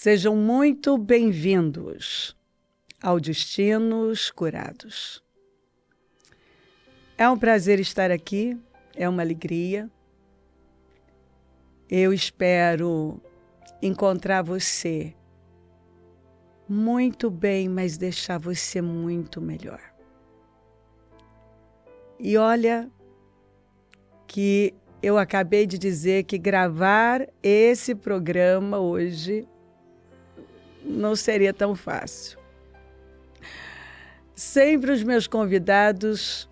Sejam muito bem-vindos ao Destinos Curados. É um prazer estar aqui, é uma alegria. Eu espero encontrar você muito bem, mas deixar você muito melhor. E olha que eu acabei de dizer que gravar esse programa hoje não seria tão fácil. Sempre os meus convidados,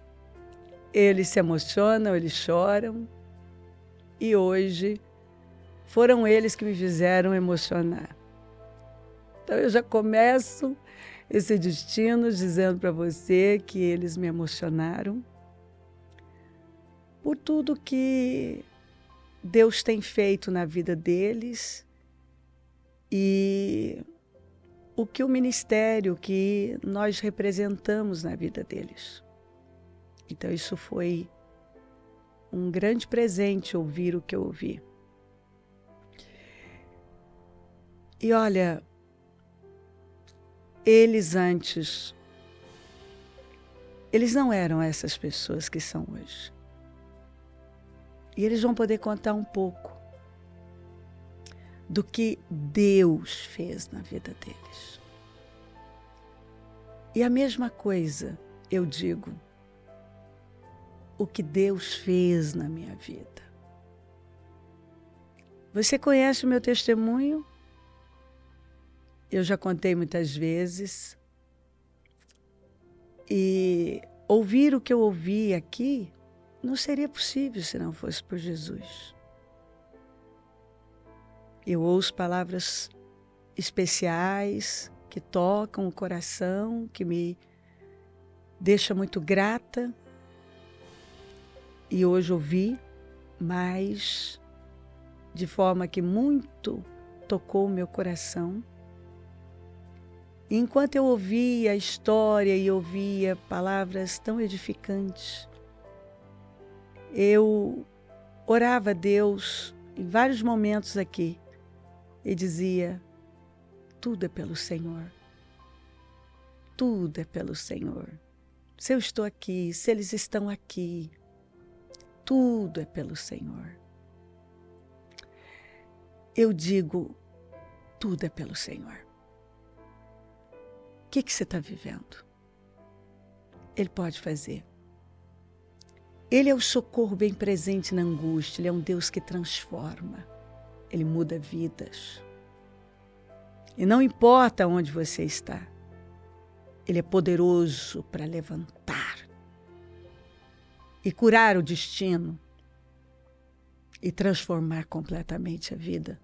eles se emocionam, eles choram. E hoje foram eles que me fizeram emocionar. Então eu já começo esse destino dizendo para você que eles me emocionaram por tudo que Deus tem feito na vida deles e o que o ministério que nós representamos na vida deles. Então isso foi um grande presente ouvir o que eu ouvi. E olha, eles antes, eles não eram essas pessoas que são hoje. E eles vão poder contar um pouco do que Deus fez na vida deles. E a mesma coisa eu digo, o que Deus fez na minha vida. Você conhece o meu testemunho? Eu já contei muitas vezes. E ouvir o que eu ouvi aqui não seria possível se não fosse por Jesus. Eu ouço palavras especiais que tocam o coração, que me deixa muito grata. E hoje ouvi, mas de forma que muito tocou o meu coração. E enquanto eu ouvia a história e ouvia palavras tão edificantes, eu orava a Deus em vários momentos aqui e dizia, tudo é pelo Senhor. Tudo é pelo Senhor. Se eu estou aqui, se eles estão aqui, tudo é pelo Senhor. Eu digo, tudo é pelo Senhor. O que você está vivendo? Ele pode fazer. Ele é o socorro bem presente na angústia. Ele é um Deus que transforma. Ele muda vidas. E não importa onde você está. Ele é poderoso para levantar e curar o destino e transformar completamente a vida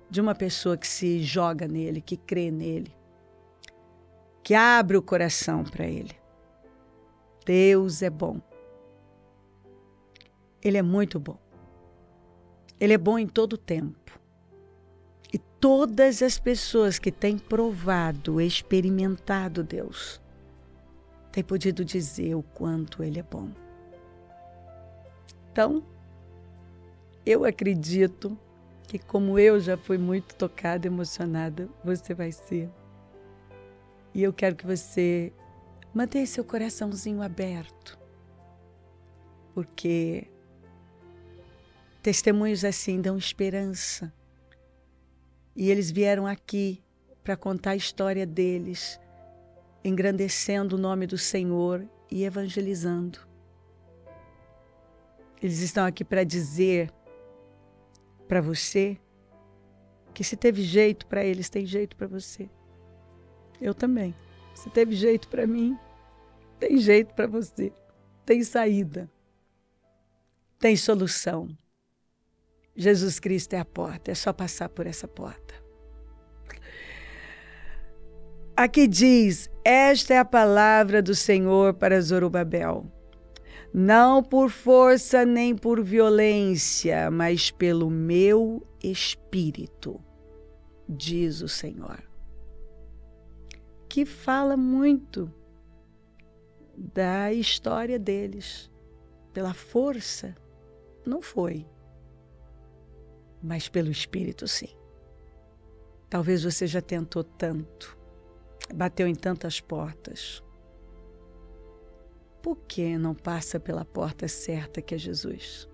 de uma pessoa que se joga nele, que crê nele, que abre o coração para ele. Deus é bom. Ele é muito bom. Ele é bom em todo o tempo. E todas as pessoas que têm provado, experimentado Deus, têm podido dizer o quanto Ele é bom. Então, eu acredito que como eu já fui muito tocada, emocionada, você vai ser. E eu quero que você mantenha seu coraçãozinho aberto, porque testemunhos assim dão esperança. E eles vieram aqui para contar a história deles, engrandecendo o nome do Senhor e evangelizando. Eles estão aqui para dizer para você que se teve jeito para eles, tem jeito para você. Eu também. Se teve jeito para mim, tem jeito para você. Tem saída. Tem solução. Jesus Cristo é a porta, é só passar por essa porta. Aqui diz, esta é a palavra do Senhor para Zorobabel. Não por força nem por violência, mas pelo meu Espírito, diz o Senhor. Que fala muito da história deles. Pela força, não foi. Mas pelo Espírito, sim. Talvez você já tentou tanto, bateu em tantas portas. Por que não passa pela porta certa que é Jesus?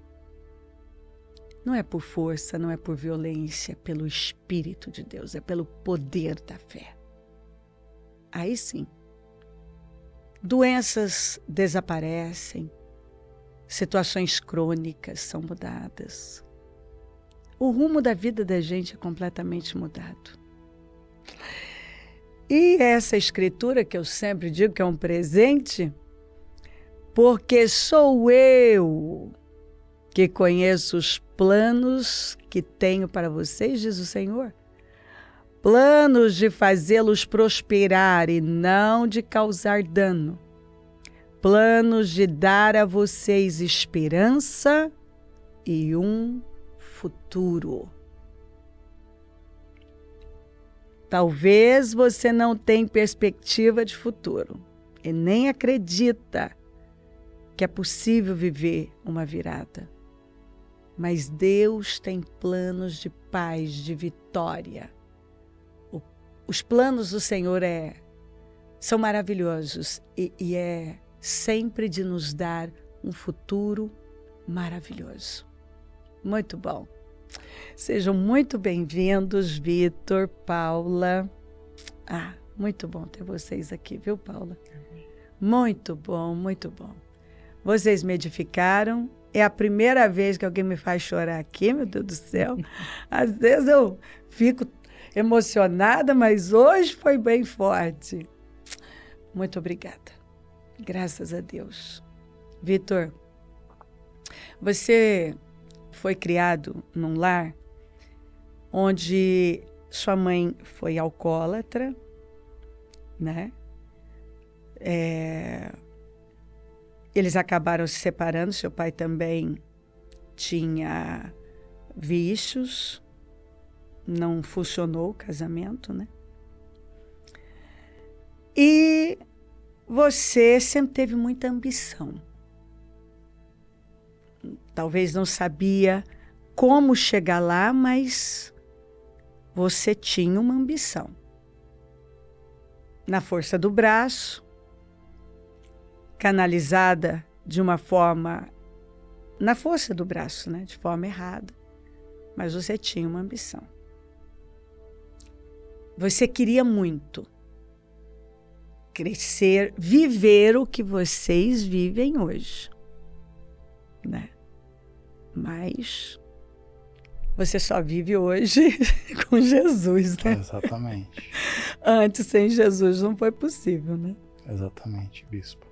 Não é por força, não é por violência, é pelo Espírito de Deus, é pelo poder da fé. Aí sim, doenças desaparecem, situações crônicas são mudadas. O rumo da vida da gente é completamente mudado. E essa escritura que eu sempre digo que é um presente, porque sou eu que conheço os planos que tenho para vocês, diz o Senhor. Planos de fazê-los prosperar e não de causar dano. Planos de dar a vocês esperança e um futuro. Talvez você não tenha perspectiva de futuro e nem acredita que é possível viver uma virada. Mas Deus tem planos de paz, de vitória. Os planos do Senhor são maravilhosos e é sempre de nos dar um futuro maravilhoso. Muito bom. Sejam muito bem-vindos, Vitor, Paula. Muito bom ter vocês aqui, viu, Paula? Muito bom, muito bom. Vocês me edificaram. É a primeira vez que alguém me faz chorar aqui, meu Deus do céu. Às vezes eu fico emocionada, mas hoje foi bem forte. Muito obrigada. Graças a Deus. Vitor, você foi criado num lar onde sua mãe foi alcoólatra, né? Eles acabaram se separando, seu pai também tinha vícios, não funcionou o casamento, né? E você sempre teve muita ambição. Talvez não sabia como chegar lá, mas você tinha uma ambição. Na força do braço, canalizada de uma forma, na força do braço, né? De forma errada, mas você tinha uma ambição. Você queria muito crescer, viver o que vocês vivem hoje, né? Mas você só vive hoje com Jesus, né? Exatamente. Antes, sem Jesus, não foi possível, né? Exatamente, bispo.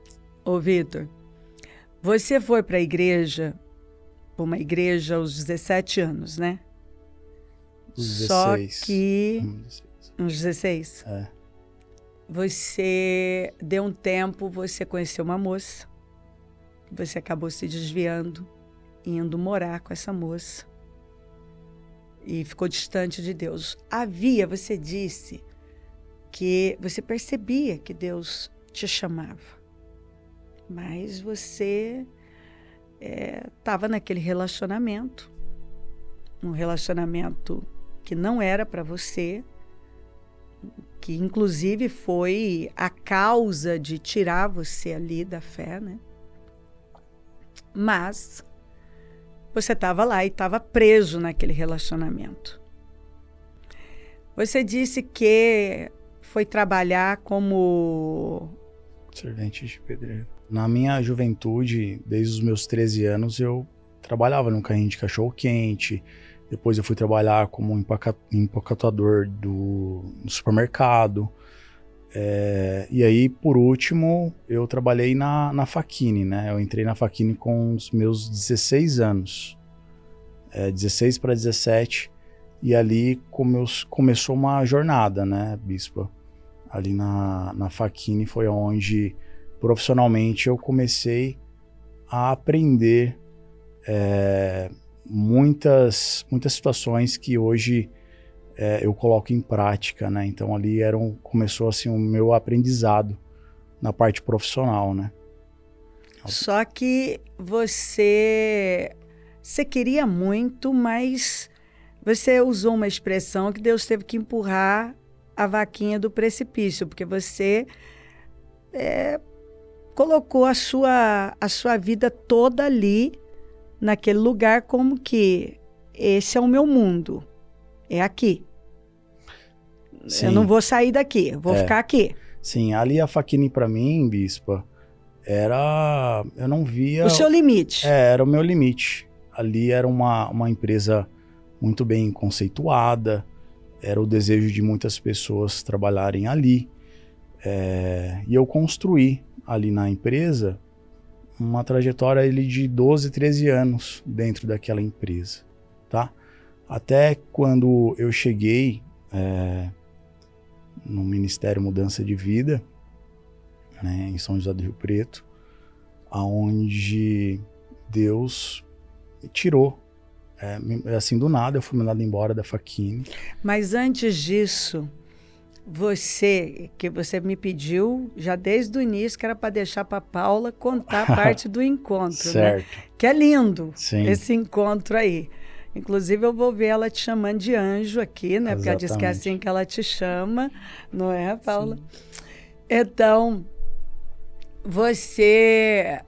Ô, Vitor, você foi para uma igreja aos 17 anos, né? Os 16. Só que... Uns 16? É. Você deu um tempo, você conheceu uma moça, você acabou se desviando, indo morar com essa moça e ficou distante de Deus. Você disse que você percebia que Deus te chamava, mas você estava naquele relacionamento, um relacionamento que não era para você, que inclusive foi a causa de tirar você ali da fé, né? Mas você estava lá e estava preso naquele relacionamento. Você disse que foi trabalhar como servente de pedreiro. Na minha juventude, desde os meus 13 anos, eu trabalhava num carrinho de cachorro-quente. Depois eu fui trabalhar como empacotador no supermercado. E aí, por último, eu trabalhei na Facchini, né? Eu entrei na Facchini com os meus 16 anos. 16 para 17. E ali começou uma jornada, né, bispa? Ali na Facchini foi onde, profissionalmente, eu comecei a aprender muitas situações que hoje eu coloco em prática, né? Então ali começou assim o meu aprendizado na parte profissional, né? Só que você queria muito, mas Você usou uma expressão que Deus teve que empurrar a vaquinha do precipício, porque você colocou a sua vida toda ali, naquele lugar, como que esse é o meu mundo, é aqui. Sim. Eu não vou sair daqui, eu vou ficar aqui. Sim, ali a Fachini para mim, Bispa, eu não via... O seu limite. Era o meu limite. Ali era uma empresa muito bem conceituada, era o desejo de muitas pessoas trabalharem ali. E eu construí ali na empresa uma trajetória de 12, 13 anos dentro daquela empresa, tá? Até quando eu cheguei no Ministério Mudança de Vida, né, em São José do Rio Preto, aonde Deus me tirou. Assim, do nada, eu fui mandado embora da Fachini. Mas antes disso, você me pediu, já desde o início, que era para deixar para Paula contar parte do encontro, certo. Né? Que é lindo, sim, esse encontro aí. Inclusive, eu vou ver ela te chamando de anjo aqui, né? Exatamente. Porque ela disse que é assim que ela te chama, não é, Paula? Sim. Então, você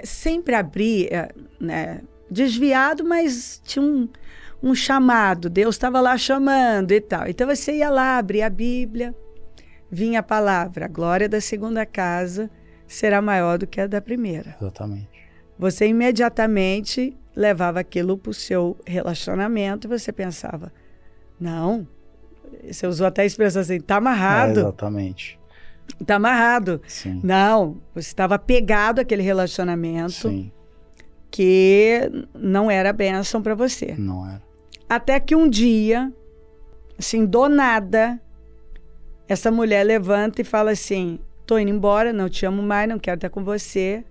sempre abria, né? Desviado, mas tinha um chamado. Deus estava lá chamando e tal. Então, você ia lá, abria a Bíblia, vinha a palavra: a glória da segunda casa será maior do que a da primeira. Exatamente. Você imediatamente levava aquilo para o seu relacionamento e você pensava, não, você usou até a expressão assim, tá amarrado. Exatamente. Tá amarrado. Sim. Não, você estava pegado àquele relacionamento. Sim. Que não era bênção para você. Não era. Até que um dia, assim, do nada, essa mulher levanta e fala assim, tô indo embora, não te amo mais, não quero estar com você,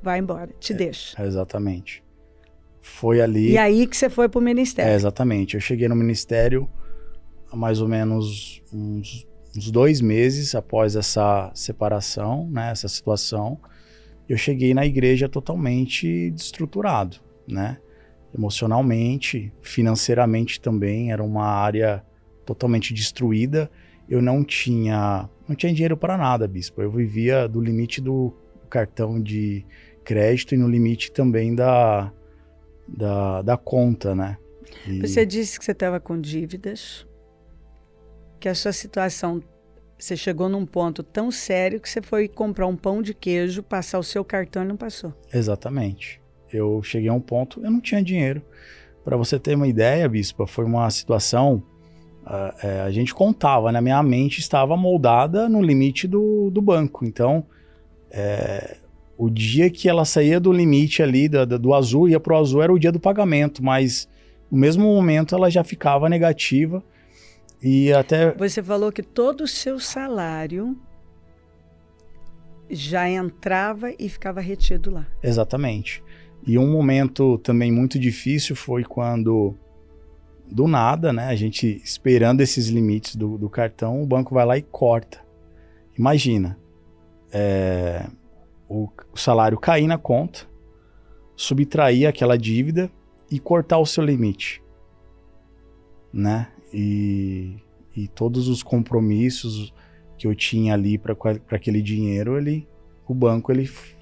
vai embora, te deixo. Exatamente. Foi ali... E aí que você foi pro ministério. Exatamente. Eu cheguei no ministério há mais ou menos uns 2 meses após essa separação, né, essa situação. Eu cheguei na igreja totalmente desestruturado, né? Emocionalmente, financeiramente também, era uma área totalmente destruída. Eu não tinha dinheiro para nada, Bispo. Eu vivia do limite do cartão de crédito e no limite também da conta, né? Você disse que você estava com dívidas, que a sua situação... Você chegou num ponto tão sério que você foi comprar um pão de queijo, passar o seu cartão e não passou. Exatamente. Eu cheguei a um ponto, eu não tinha dinheiro. Para você ter uma ideia, Bispa, foi uma situação... a gente contava, né? Minha mente estava moldada no limite do banco. Então, o dia que ela saía do limite ali, do azul, ia para o azul, era o dia do pagamento. Mas, no mesmo momento, ela já ficava negativa. E até... Você falou que todo o seu salário já entrava e ficava retido lá. Exatamente. E um momento também muito difícil foi quando, do nada, né, a gente esperando esses limites do cartão, o banco vai lá e corta. Imagina, o salário cair na conta, subtrair aquela dívida e cortar o seu limite, né? E todos os compromissos que eu tinha ali para aquele dinheiro, o banco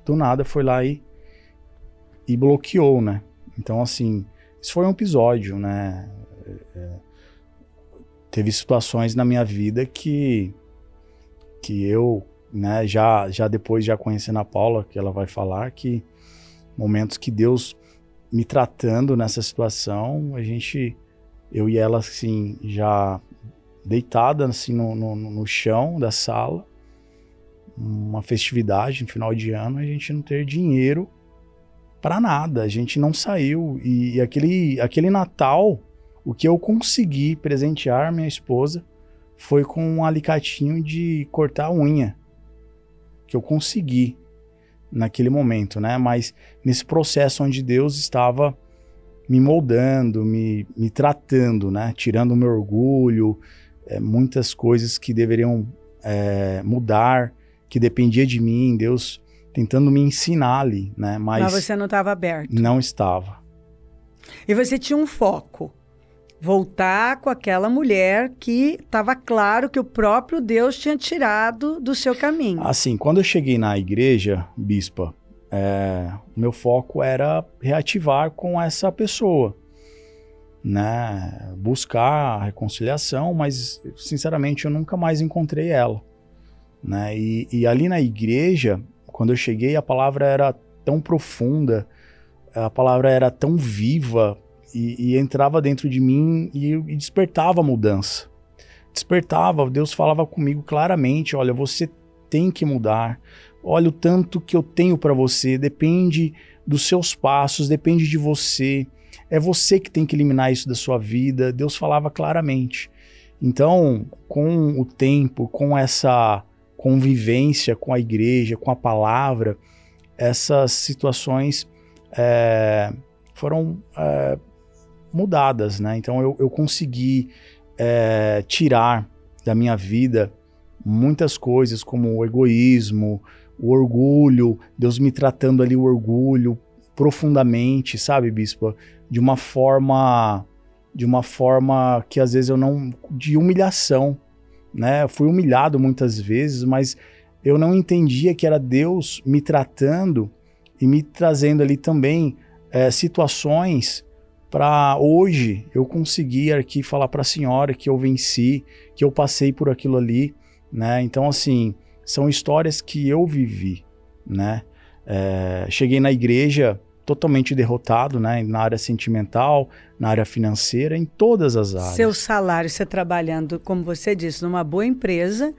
do nada foi lá e bloqueou, né? Então, assim, isso foi um episódio, né? Teve situações na minha vida que eu, né, já depois, já conhecendo a Paula, que ela vai falar, que momentos que Deus me tratando nessa situação, eu e ela, assim, já deitada, assim, no chão da sala, uma festividade no final de ano, a gente não ter dinheiro para nada, a gente não saiu, e aquele Natal, o que eu consegui presentear minha esposa foi com um alicatinho de cortar a unha, que eu consegui naquele momento, né? Mas nesse processo onde Deus estava me moldando, me tratando, né? Tirando o meu orgulho, muitas coisas que deveriam mudar, que dependia de mim, Deus tentando me ensinar ali, né? Mas você não estava aberto. Não estava. E você tinha um foco. voltar com aquela mulher que estava claro que o próprio Deus tinha tirado do seu caminho. Assim, quando eu cheguei na igreja, bispa, o meu foco era reativar com essa pessoa, né? Buscar a reconciliação, mas sinceramente eu nunca mais encontrei ela, né? E ali na igreja, quando eu cheguei, a palavra era tão profunda, a palavra era tão viva e entrava dentro de mim e despertava a mudança. Despertava, Deus falava comigo claramente, olha, você tem que mudar, olha o tanto que eu tenho para você, depende dos seus passos, depende de você, é você que tem que eliminar isso da sua vida. Deus falava claramente. Então, com o tempo, com essa convivência com a igreja, com a palavra, essas situações foram mudadas, né? Então eu consegui tirar da minha vida muitas coisas, como o egoísmo, o orgulho, Deus me tratando ali o orgulho profundamente, sabe, bispa? De uma forma que às vezes eu não... de humilhação, né? Eu fui humilhado muitas vezes, mas eu não entendia que era Deus me tratando e me trazendo ali também situações para hoje eu conseguir aqui falar para a senhora que eu venci, que eu passei por aquilo ali, né? Então, assim, são histórias que eu vivi, né? Cheguei na igreja totalmente derrotado, né? Na área sentimental, na área financeira, em todas as áreas. Seu salário, você trabalhando, como você disse, numa boa empresa,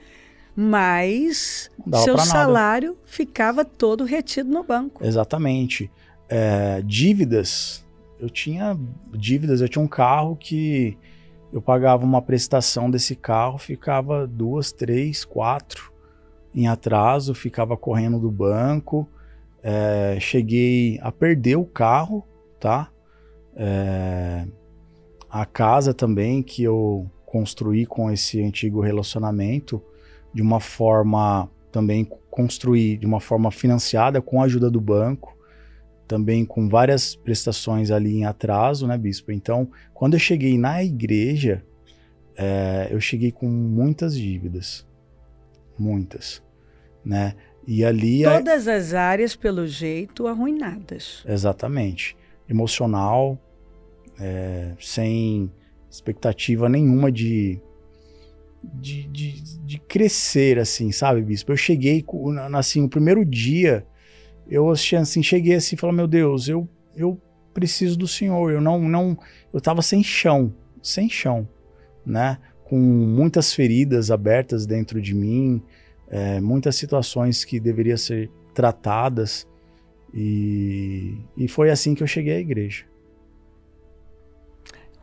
mas seu salário ficava todo retido no banco. Exatamente. Dívidas, eu tinha um carro que eu pagava uma prestação desse carro, ficava 2, 3, 4 em atraso, ficava correndo do banco, cheguei a perder o carro, tá? A casa também que eu construí com esse antigo relacionamento, de uma forma também construí de uma forma financiada com a ajuda do banco, também com várias prestações ali em atraso, né, bispo? Então, quando eu cheguei na igreja, eu cheguei com muitas dívidas, muitas, né? E ali... Todas as áreas, pelo jeito, arruinadas. Exatamente. Emocional, sem expectativa nenhuma de crescer, assim, sabe, bispo? Eu cheguei, assim, o primeiro dia, eu assim, cheguei assim e falei, meu Deus, eu preciso do Senhor, eu tava sem chão, né? Com muitas feridas abertas dentro de mim, muitas situações que deveriam ser tratadas, e foi assim que eu cheguei à igreja.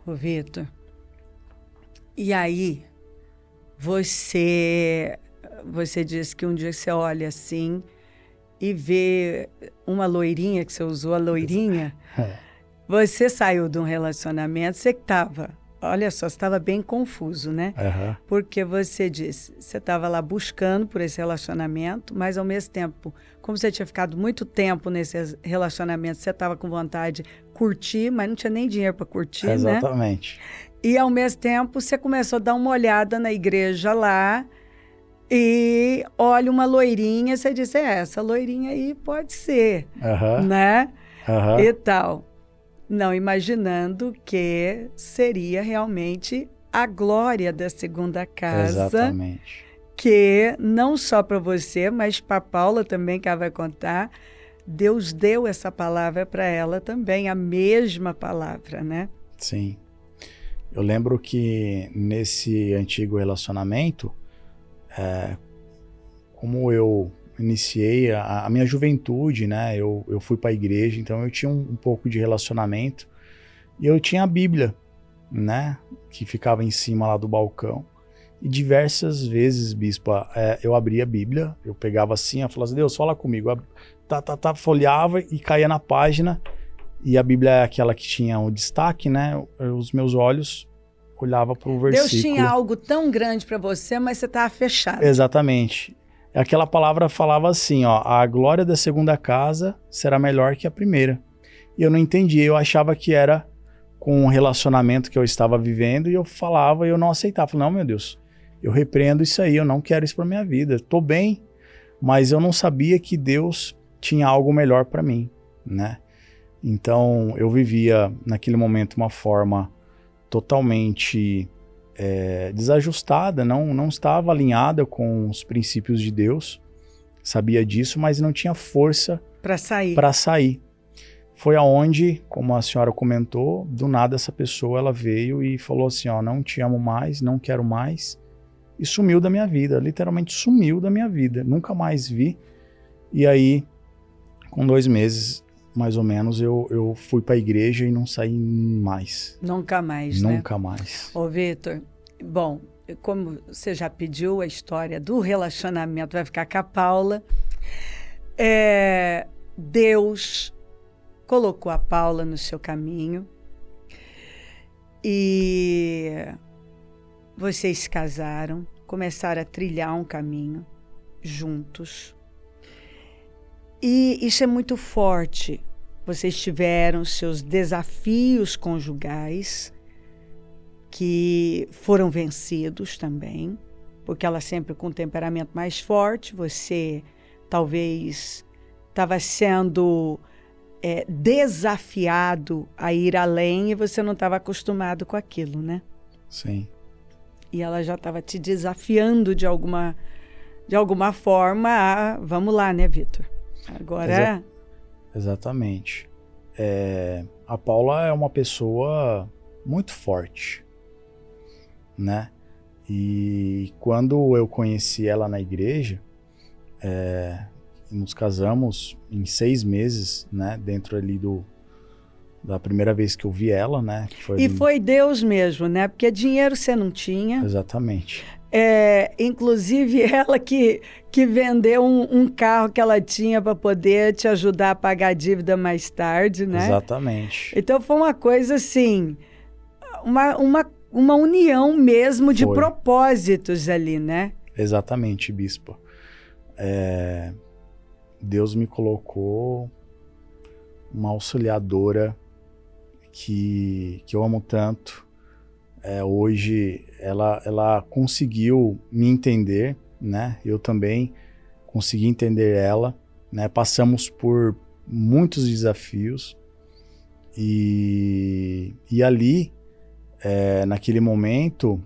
Ô Vitor, e aí, você disse que um dia você olha assim e vê uma loirinha, que você usou a loirinha, você saiu de um relacionamento, você estava, olha só, você estava bem confuso, né? Uhum. Porque você disse, você estava lá buscando por esse relacionamento, mas ao mesmo tempo, como você tinha ficado muito tempo nesse relacionamento, você estava com vontade de curtir, mas não tinha nem dinheiro para curtir, Exatamente. Né? E, ao mesmo tempo, você começou a dar uma olhada na igreja lá e olha uma loirinha, você disse, essa loirinha aí pode ser, né? E tal. Não imaginando que seria realmente a glória da segunda casa. Exatamente. Que não só para você, mas para Paula também, que ela vai contar, Deus deu essa palavra para ela também, a mesma palavra, né? Sim. Eu lembro que nesse antigo relacionamento, como eu iniciei a minha juventude, né? Eu fui para a igreja, então eu tinha um pouco de relacionamento. E eu tinha a Bíblia, né? Que ficava em cima lá do balcão. E diversas vezes, bispa, eu abria a Bíblia, eu pegava assim, eu falava assim, Deus, fala comigo. Folheava e caía na página. E a Bíblia é aquela que tinha o destaque, né? Os meus olhos olhavam para o versículo. Deus tinha algo tão grande para você, mas você estava fechado. Exatamente. Aquela palavra falava assim, ó, a glória da segunda casa será melhor que a primeira. E eu não entendia, eu achava que era com o relacionamento que eu estava vivendo e eu falava e eu não aceitava. Falei, não, meu Deus, eu repreendo isso aí, eu não quero isso para minha vida. Estou bem, mas eu não sabia que Deus tinha algo melhor para mim, né? Então, eu vivia naquele momento uma forma totalmente desajustada, não estava alinhada com os princípios de Deus, sabia disso, mas não tinha força para sair. Foi aonde, como a senhora comentou, do nada essa pessoa ela veio e falou assim, ó, não te amo mais, não quero mais, e sumiu da minha vida, literalmente sumiu da minha vida, nunca mais vi. E aí, com 2 meses, mais ou menos, eu fui para a igreja e não saí mais. Nunca mais, né? Nunca mais. Ô, Vitor, bom, como você já pediu, a história do relacionamento vai ficar com a Paula. Deus colocou a Paula no seu caminho e vocês se casaram, começaram a trilhar um caminho juntos. E isso é muito forte. Vocês tiveram seus desafios conjugais que foram vencidos também, porque ela sempre com um temperamento mais forte, você talvez estava sendo desafiado a ir além e você não estava acostumado com aquilo, né? Sim. E ela já estava te desafiando de alguma forma a... Vamos lá, né, Vitor? Agora... Exatamente. A Paula é uma pessoa muito forte, né? E quando eu conheci ela na igreja, nos casamos em 6 meses, né? Dentro ali da primeira vez que eu vi ela, né? Foi Deus mesmo, né? Porque dinheiro você não tinha. Exatamente. Inclusive ela que vendeu um carro que ela tinha para poder te ajudar a pagar a dívida mais tarde, né? Exatamente. Então foi uma coisa assim, uma união mesmo de propósitos ali, né? Exatamente, bispa. Deus me colocou uma auxiliadora que eu amo tanto. Hoje ela conseguiu me entender, né? Eu também consegui entender ela, né? Passamos por muitos desafios e ali, naquele momento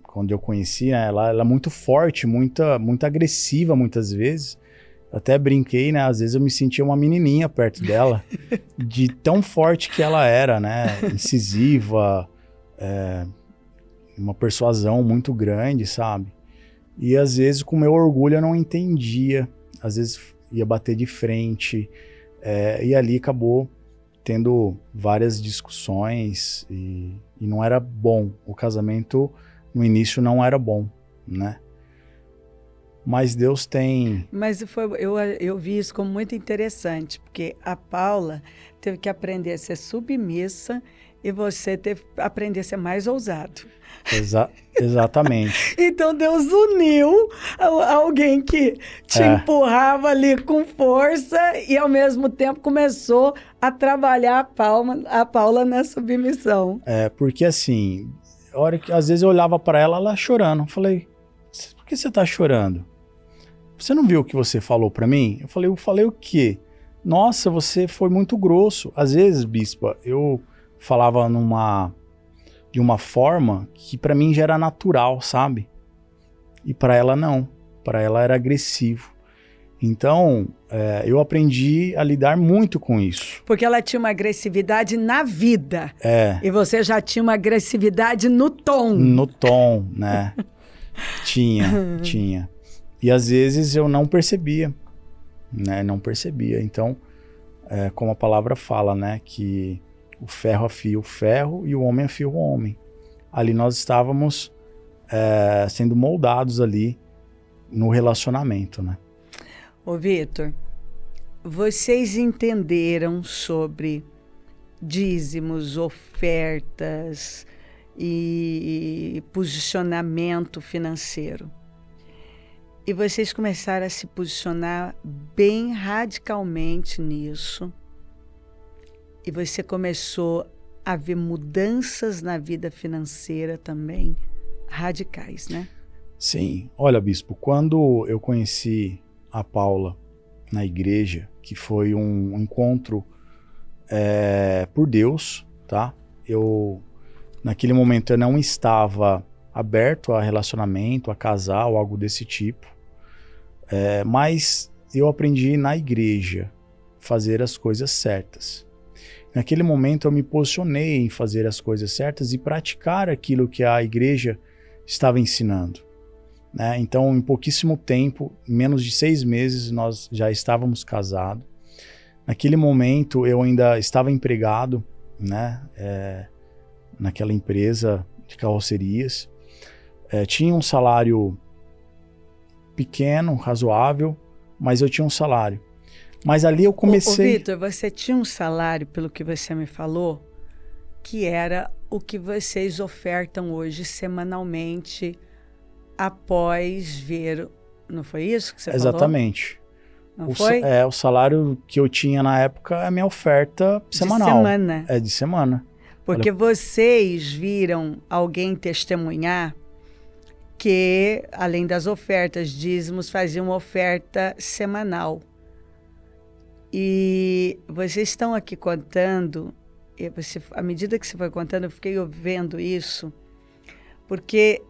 quando eu conheci, né, ela é muito forte, muito agressiva muitas vezes. Até brinquei, né? Às vezes eu me sentia uma menininha perto dela, de tão forte que ela era, né? Incisiva, uma persuasão muito grande, sabe? E às vezes com meu orgulho eu não entendia, às vezes ia bater de frente, e ali acabou tendo várias discussões e não era bom. O casamento no início não era bom, né? Mas Deus tem... Mas eu vi isso como muito interessante, porque a Paula teve que aprender a ser submissa e você teve que aprender a ser mais ousado. Exatamente. Então Deus uniu alguém que te empurrava ali com força e ao mesmo tempo começou a trabalhar a Paula na submissão. Porque assim, a hora que às vezes eu olhava para ela chorando, eu falei, por que você tá chorando? Você não viu o que você falou para mim? Eu falei o quê? Nossa, você foi muito grosso. Às vezes, bispa, eu falava de uma forma que para mim já era natural, sabe? E para ela não. Para ela era agressivo. Então, eu aprendi a lidar muito com isso. Porque ela tinha uma agressividade na vida. E você já tinha uma agressividade no tom. No tom, né? Tinha. E às vezes eu não percebia, né? Não percebia. Então, como a palavra fala, né? Que o ferro afia o ferro e o homem afia o homem. Ali nós estávamos sendo moldados ali no relacionamento, né? Ô, Vitor, vocês entenderam sobre dízimos, ofertas e posicionamento financeiro. E vocês começaram a se posicionar bem radicalmente nisso. E você começou haver mudanças na vida financeira também radicais, né? Sim. Olha, bispo, quando eu conheci a Paula na igreja, que foi um encontro por Deus, tá? Naquele momento, eu não estava aberto a relacionamento, a casar ou algo desse tipo, mas eu aprendi na igreja fazer as coisas certas. Naquele momento, eu me posicionei em fazer as coisas certas e praticar aquilo que a igreja estava ensinando, né? Então, em pouquíssimo tempo, em menos de 6 meses, nós já estávamos casados. Naquele momento, eu ainda estava empregado, né? Naquela empresa de carrocerias. Tinha um salário pequeno, razoável, mas eu tinha um salário. Mas ali eu comecei... Ô Vitor, você tinha um salário, pelo que você me falou, que era o que vocês ofertam hoje semanalmente após ver... Não foi isso que você falou? Exatamente. Não foi? O salário que eu tinha na época é a minha oferta semanal. De semana. É de semana. Porque vocês viram alguém testemunhar que, além das ofertas, dízimos, faziam uma oferta semanal. E vocês estão aqui contando, e à medida que você foi contando, eu fiquei vendo isso, porque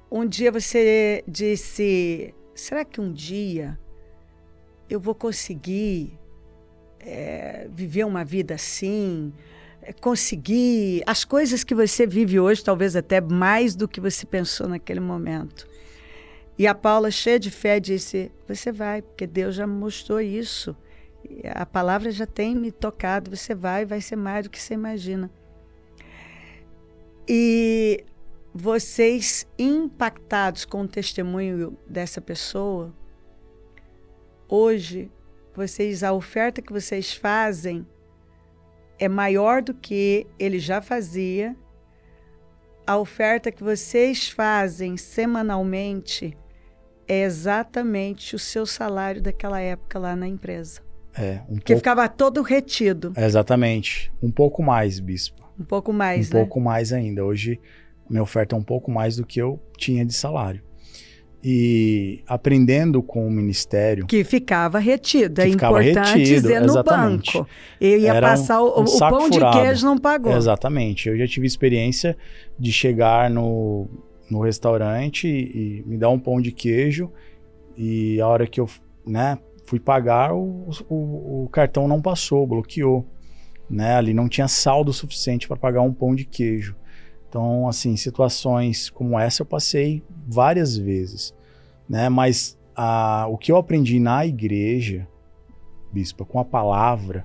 um dia você disse, será que um dia eu vou conseguir viver uma vida assim, conseguir as coisas que você vive hoje, talvez até mais do que você pensou naquele momento. E a Paula, cheia de fé, disse, você vai, porque Deus já me mostrou isso. A palavra já tem me tocado, você vai ser mais do que você imagina. E vocês, impactados com o testemunho dessa pessoa, hoje, a oferta que vocês fazem é maior do que ele já fazia. A oferta que vocês fazem semanalmente é exatamente o seu salário daquela época lá na empresa. Que ficava todo retido. Exatamente. Um pouco mais, bispo. Um pouco mais, né? Um pouco mais ainda. Hoje, minha oferta é um pouco mais do que eu tinha de salário. E aprendendo com o ministério... Que ficava retido. É importante dizer no banco. Eu ia passar o pão de queijo, não pagou. Exatamente. Eu já tive experiência de chegar no restaurante e me dar um pão de queijo. E a hora que eu fui pagar, o cartão não passou, bloqueou. Né? Ali não tinha saldo suficiente para pagar um pão de queijo. Então, assim, situações como essa eu passei várias vezes, né? Mas o que eu aprendi na igreja, bispa, com a palavra,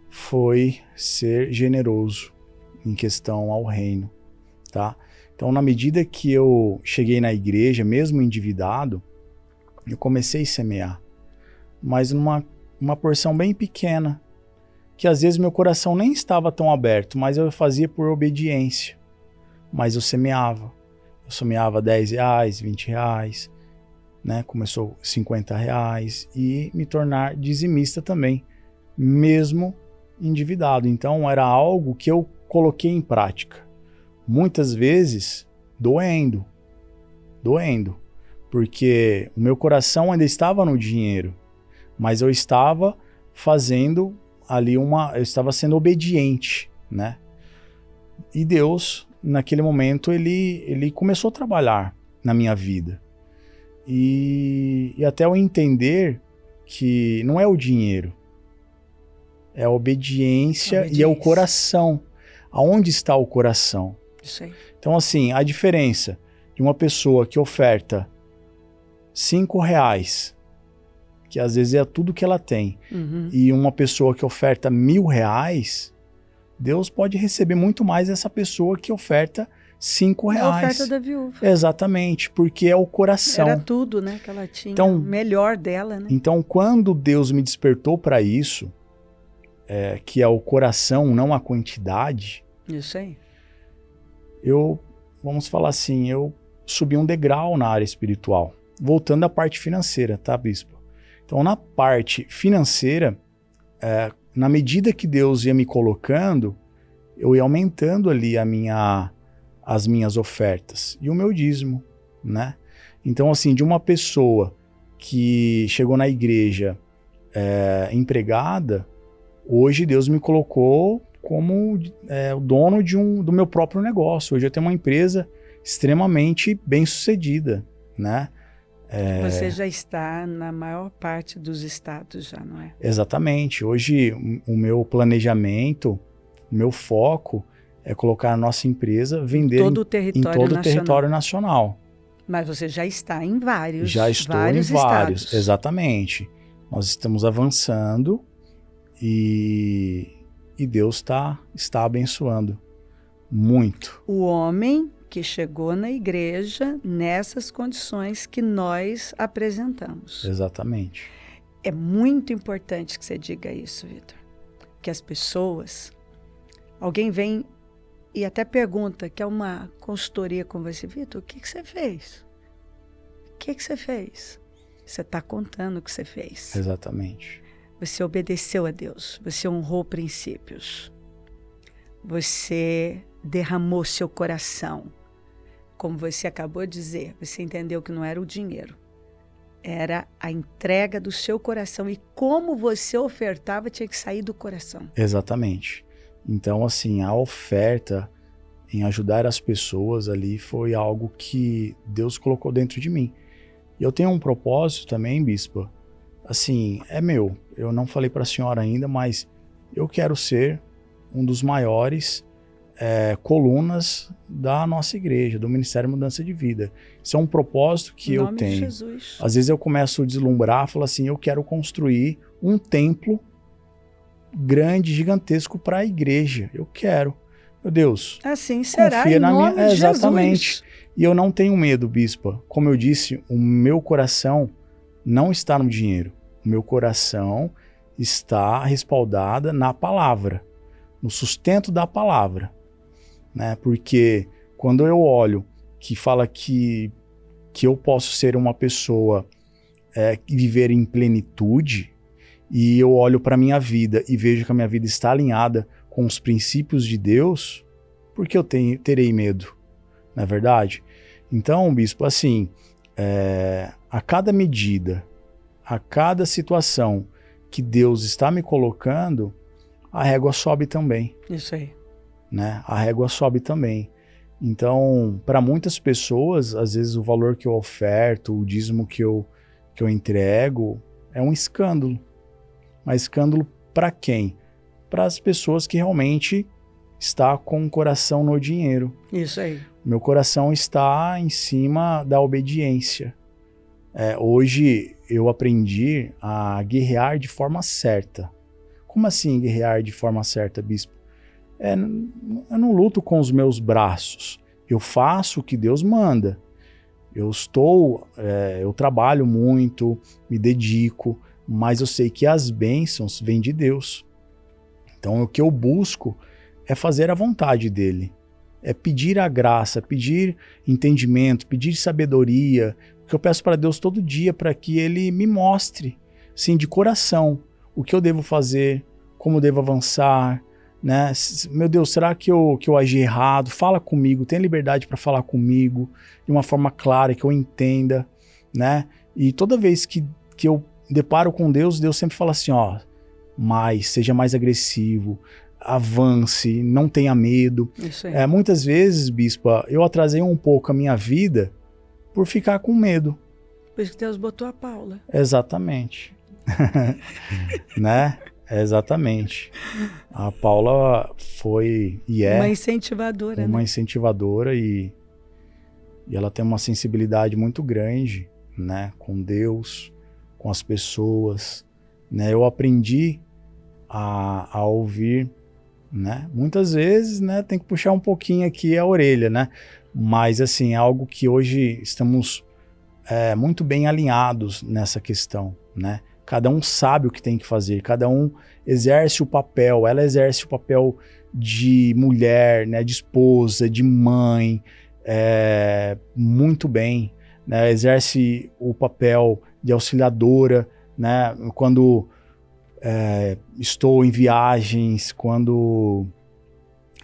foi ser generoso em questão ao reino, tá? Então, na medida que eu cheguei na igreja, mesmo endividado, eu comecei a semear, mas numa porção bem pequena, que às vezes meu coração nem estava tão aberto, mas eu fazia por obediência. Mas eu semeava. Eu semeava R$10, R$20, né? Começou R$50 e me tornar dizimista também, mesmo endividado. Então era algo que eu coloquei em prática. Muitas vezes doendo, porque o meu coração ainda estava no dinheiro, mas eu estava fazendo ali eu estava sendo obediente, né? E Deus, naquele momento, ele começou a trabalhar na minha vida. E até eu entender que não é o dinheiro, é a obediência e é o coração. Aonde está o coração? Isso aí. Então, assim, a diferença de uma pessoa que oferta R$5, que às vezes é tudo que ela tem, e uma pessoa que oferta R$1.000, Deus pode receber muito mais essa pessoa que oferta R$5. É a oferta da viúva. Exatamente, porque é o coração. Era tudo, né, que ela tinha, então, o melhor dela, né? Então, quando Deus me despertou para isso, que é o coração, não a quantidade. Isso aí. Vamos falar assim, eu subi um degrau na área espiritual. Voltando à parte financeira, tá, bispo? Então, na parte financeira, na medida que Deus ia me colocando, eu ia aumentando ali as minhas ofertas e o meu dízimo, né? Então, assim, de uma pessoa que chegou na igreja empregada, hoje Deus me colocou como o dono do meu próprio negócio. Hoje eu tenho uma empresa extremamente bem-sucedida, né? Você já está na maior parte dos estados já, não é? Exatamente. Hoje o meu planejamento, o meu foco é colocar a nossa empresa, vender todo o território nacional. Mas você já está em vários Já estou vários em vários, estados. exatamente. Nós estamos avançando e Deus está abençoando muito. O homem que chegou na igreja nessas condições que nós apresentamos. Exatamente. É muito importante que você diga isso, Vitor. Que as pessoas... Alguém vem e até pergunta, quer uma consultoria com você. Vitor, o que você fez? O que você fez? Você está contando o que você fez. Exatamente. Você obedeceu a Deus. Você honrou princípios. Você derramou seu coração. Como você acabou de dizer, você entendeu que não era o dinheiro. Era a entrega do seu coração. E como você ofertava tinha que sair do coração. Exatamente. Então, assim, a oferta em ajudar as pessoas ali foi algo que Deus colocou dentro de mim. E eu tenho um propósito também, bispa. Assim, é meu. Eu não falei para a senhora ainda, mas eu quero ser um dos maiores colunas da nossa igreja, do Ministério Mudança de Vida. Isso é um propósito que eu tenho. Em nome de Jesus. Às vezes eu começo a deslumbrar, falo assim, eu quero construir um templo grande, gigantesco para a igreja. Eu quero. Meu Deus. Assim será, confia em na nome minha... de Exatamente. Jesus. E eu não tenho medo, bispa. Como eu disse, o meu coração não está no dinheiro. O meu coração está respaldada na palavra, no sustento da palavra, né? Porque quando eu olho que fala que eu posso ser uma pessoa e viver em plenitude, e eu olho para a minha vida e vejo que a minha vida está alinhada com os princípios de Deus, por que eu terei medo? Não é verdade? Então, bispo, assim, a cada medida, a cada situação que Deus está me colocando, a régua sobe também. Isso aí. Né? A régua sobe também. Então, para muitas pessoas, às vezes o valor que eu oferto, o dízimo que eu entrego, é um escândalo. Mas escândalo para quem? Para as pessoas que realmente estão com o coração no dinheiro. Isso aí. Meu coração está em cima da obediência. Hoje eu aprendi a guerrear de forma certa. Como assim guerrear de forma certa, bispo? Eu não luto com os meus braços. Eu faço o que Deus manda. Eu trabalho muito, me dedico, mas eu sei que as bênçãos vêm de Deus. Então o que eu busco é fazer a vontade dele. É pedir a graça, pedir entendimento, pedir sabedoria, que eu peço para Deus todo dia para que ele me mostre, sim, de coração, o que eu devo fazer, como eu devo avançar, né? Meu Deus, será que eu agi errado? Fala comigo, tenha liberdade para falar comigo de uma forma clara, que eu entenda, né? E toda vez que eu deparo com Deus, Deus sempre fala assim, ó, seja mais agressivo, avance, não tenha medo. Isso aí. Muitas vezes, bispa, eu atrasei um pouco a minha vida por ficar com medo. Por isso que Deus botou a Paula. Exatamente. Né? Exatamente. A Paula foi e é uma incentivadora, uma né? incentivadora e ela tem uma sensibilidade muito grande, né? Com Deus, com as pessoas, né? Eu aprendi a ouvir, né? Muitas vezes, né? Tem que puxar um pouquinho aqui a orelha, né? Mas assim, é algo que hoje estamos muito bem alinhados nessa questão, né? Cada um sabe o que tem que fazer, cada um exerce o papel, ela exerce o papel de mulher, né, de esposa, de mãe, muito bem, né, exerce o papel de auxiliadora, né, quando estou em viagens, quando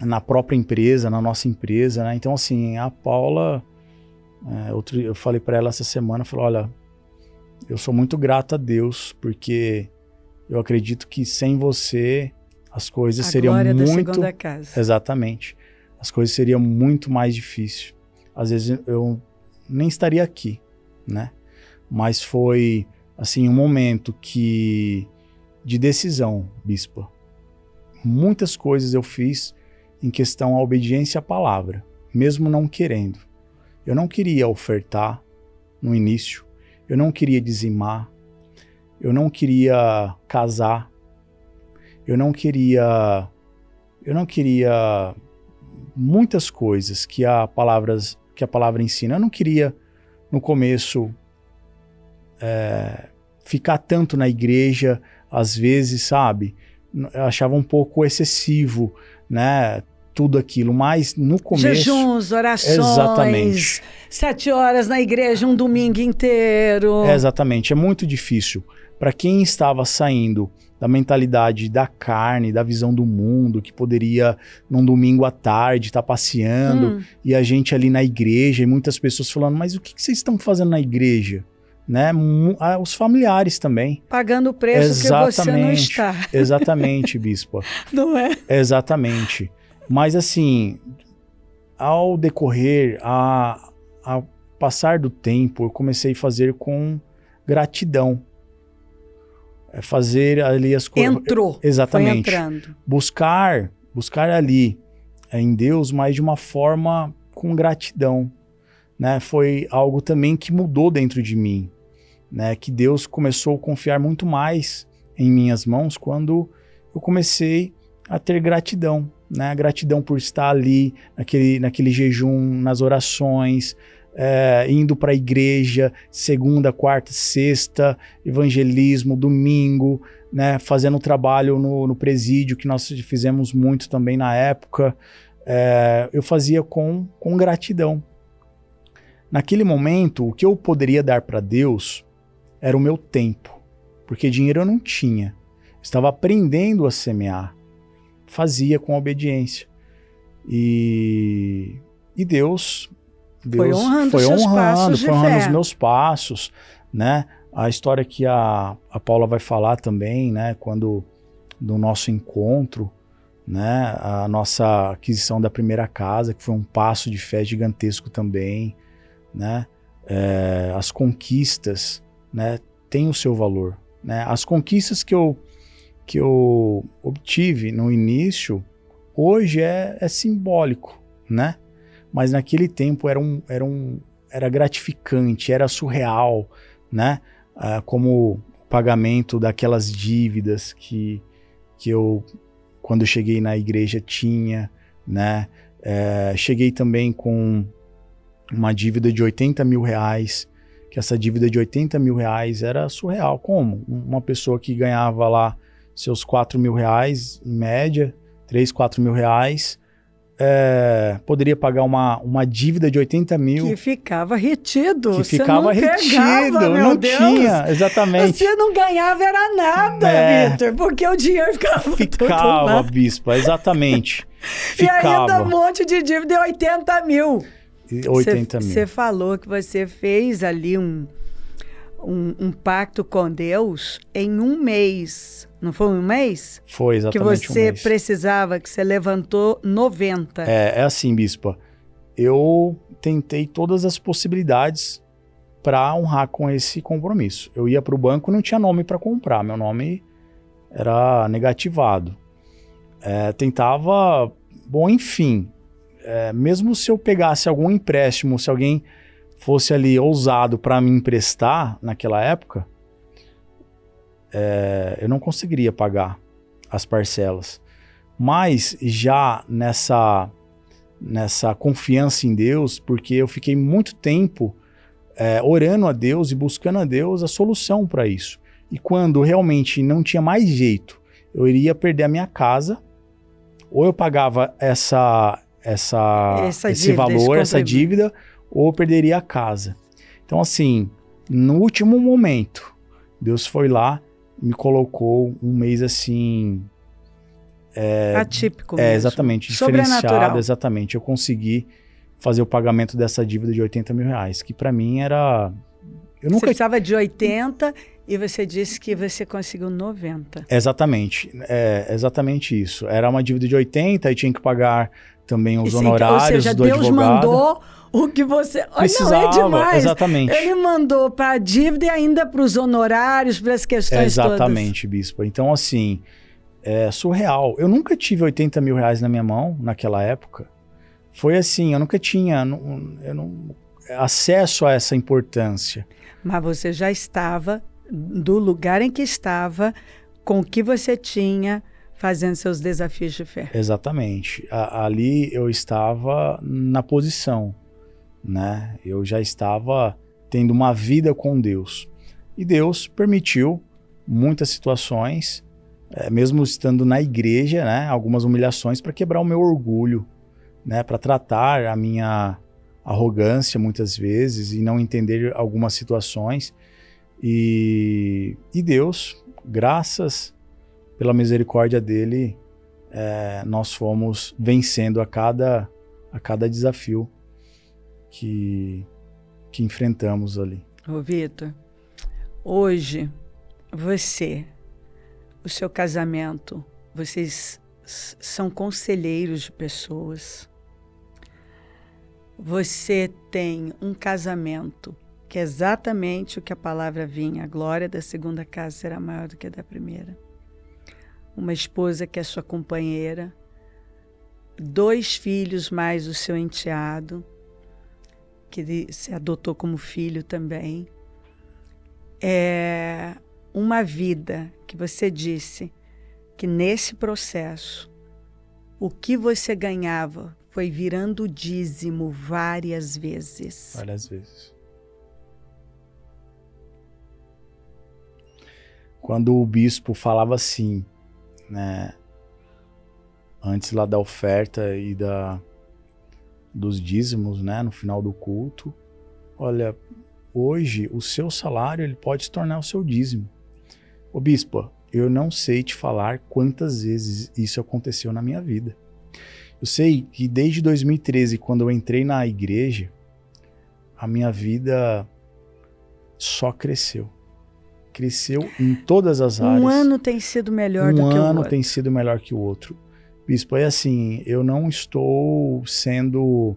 na própria empresa, na nossa empresa, né? Então, assim, a Paula, eu falei para ela essa semana, eu falei, olha, eu sou muito grato a Deus, porque eu acredito que sem você as coisas seriam glória da muito... segunda casa. Exatamente. As coisas seriam muito mais difíceis. Às vezes eu nem estaria aqui, né? Mas foi, assim, um momento de decisão, Bispa. Muitas coisas eu fiz em questão à obediência à palavra, mesmo não querendo. Eu não queria ofertar no início, eu não queria dizimar, eu não queria casar, eu não queria muitas coisas que a palavra ensina. Eu não queria, no começo, ficar tanto na igreja, às vezes, sabe? Eu achava um pouco excessivo, né? Tudo aquilo, mas no começo... Jejuns, orações, exatamente. 7 horas na igreja, um domingo inteiro. Exatamente, é muito difícil. Para quem estava saindo da mentalidade da carne, da visão do mundo, que poderia, num domingo à tarde, estar passeando, e a gente ali na igreja, e muitas pessoas falando, mas o que vocês estão fazendo na igreja? Né? Os familiares também. Pagando o preço que você não está. Exatamente, Bispa. Não é? Exatamente. Mas assim, ao decorrer, a passar do tempo, eu comecei a fazer com gratidão. Fazer ali as coisas. Entrou. Exatamente. Foi entrando. Buscar ali em Deus, mas de uma forma com gratidão. Né? Foi algo também que mudou dentro de mim. Né? Que Deus começou a confiar muito mais em minhas mãos quando eu comecei a ter gratidão. Né? Gratidão por estar ali, naquele jejum, nas orações, indo para a igreja, segunda, quarta, sexta, evangelismo, domingo, né? Fazendo trabalho no presídio, que nós fizemos muito também na época. Eu fazia com gratidão. Naquele momento, o que eu poderia dar para Deus era o meu tempo, porque dinheiro eu não tinha. Estava aprendendo a semear. Fazia com obediência. E Deus foi honrando os meus passos, né? A história que a Paula vai falar também, né? Do nosso encontro, né? A nossa aquisição da primeira casa, que foi um passo de fé gigantesco também, né? As conquistas, né? Têm o seu valor, né? As conquistas que eu obtive no início, hoje é simbólico, né? Mas naquele tempo era gratificante, era surreal, né? Como o pagamento daquelas dívidas que eu, quando eu cheguei na igreja, tinha, né? Cheguei também com uma dívida de 80 mil reais, que essa dívida de 80 mil reais era surreal. Como? Uma pessoa que ganhava lá seus 4 mil reais, em média, 3, 4 mil reais, poderia pagar uma dívida de 80 mil. Que ficava retido. Que ficava retido, pegava, não Deus. tinha, exatamente. Você não ganhava era nada, Vitor, porque o dinheiro ficava, Bispa, exatamente. E ainda um monte de dívida de 80 mil. 80 mil. Você falou que você fez ali um pacto com Deus em um mês. Não foi um mês? Foi exatamente um mês. Que você mês. precisava, que você levantou 90. É assim, Bispa. Eu tentei todas as possibilidades para honrar com esse compromisso. Eu ia para o banco, não tinha nome para comprar. Meu nome era negativado. Tentava... Bom, enfim. Mesmo se eu pegasse algum empréstimo, se alguém fosse ali ousado para me emprestar naquela época, eu não conseguiria pagar as parcelas. Mas já nessa confiança em Deus, porque eu fiquei muito tempo orando a Deus e buscando a Deus a solução para isso. E quando realmente não tinha mais jeito, eu iria perder a minha casa, ou eu pagava esse valor, essa dívida, ou eu perderia a casa. Então, assim, no último momento, Deus foi lá e me colocou um mês assim, atípico mesmo. Exatamente, diferenciado, exatamente. Eu consegui fazer o pagamento dessa dívida de R$80.000, que para mim era... Você precisava de 80 e você disse que você conseguiu 90. Exatamente, exatamente isso. Era uma dívida de 80 e tinha que pagar também os honorários do advogado. Ou seja, Deus mandou o que você... Precisava, não, é demais. Exatamente. Ele mandou para a dívida e ainda para os honorários, para as questões exatamente, todas. Bispa. Então, assim, é surreal. Eu nunca tive R$80.000 na minha mão naquela época. Foi assim, eu nunca tinha acesso a essa importância. Mas você já estava do lugar em que estava, com o que você tinha, fazendo seus desafios de fé. Exatamente. Ali eu estava na posição, né? Eu já estava tendo uma vida com Deus. E Deus permitiu muitas situações, mesmo estando na igreja, né? Algumas humilhações para quebrar o meu orgulho, né? Para tratar a minha arrogância muitas vezes e não entender algumas situações. E Deus, graças pela misericórdia dele, nós fomos vencendo a cada desafio que enfrentamos ali. Ô Vitor, hoje o seu casamento, vocês são conselheiros de pessoas. Você tem um casamento que é exatamente o que a palavra vinha. A glória da segunda casa será maior do que a da primeira. Uma esposa que é sua companheira, 2 filhos mais o seu enteado, que se adotou como filho também. É uma vida que você disse que nesse processo, o que você ganhava foi virando dízimo várias vezes. Várias vezes. Quando o bispo falava assim, né, antes lá da oferta e dos dízimos, né, no final do culto, olha, hoje o seu salário ele pode se tornar o seu dízimo. Ô bispo, eu não sei te falar quantas vezes isso aconteceu na minha vida. Eu sei que desde 2013, quando eu entrei na igreja, a minha vida só cresceu. Cresceu em todas as áreas. Um ano tem sido melhor do que o outro. Um ano tem sido melhor que o outro. Bispo, é assim, eu não estou sendo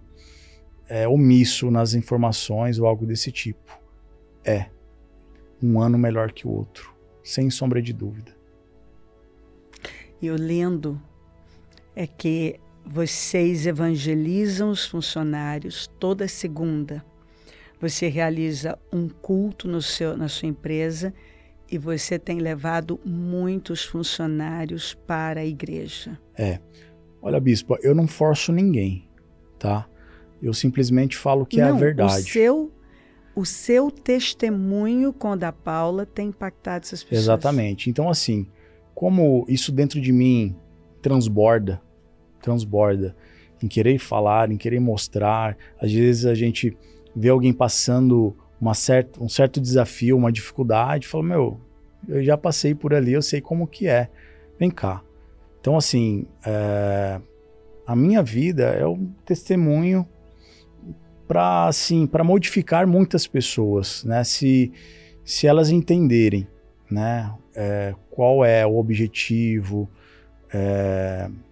omisso nas informações ou algo desse tipo. Um ano melhor que o outro, sem sombra de dúvida. E o lindo é que vocês evangelizam os funcionários toda segunda. Você realiza um culto na sua empresa e você tem levado muitos funcionários para a igreja. Olha, bispo, eu não forço ninguém, tá? Eu simplesmente falo que é a verdade. O seu testemunho com o da Paula tem impactado essas pessoas. Exatamente. Então, assim, como isso dentro de mim transborda em querer falar, em querer mostrar. Às vezes a gente vê alguém passando um certo desafio, uma dificuldade, fala, eu já passei por ali, eu sei como que é. Vem cá. Então, assim, a minha vida é um testemunho para modificar muitas pessoas, né? Se elas entenderem, né? Qual é o objetivo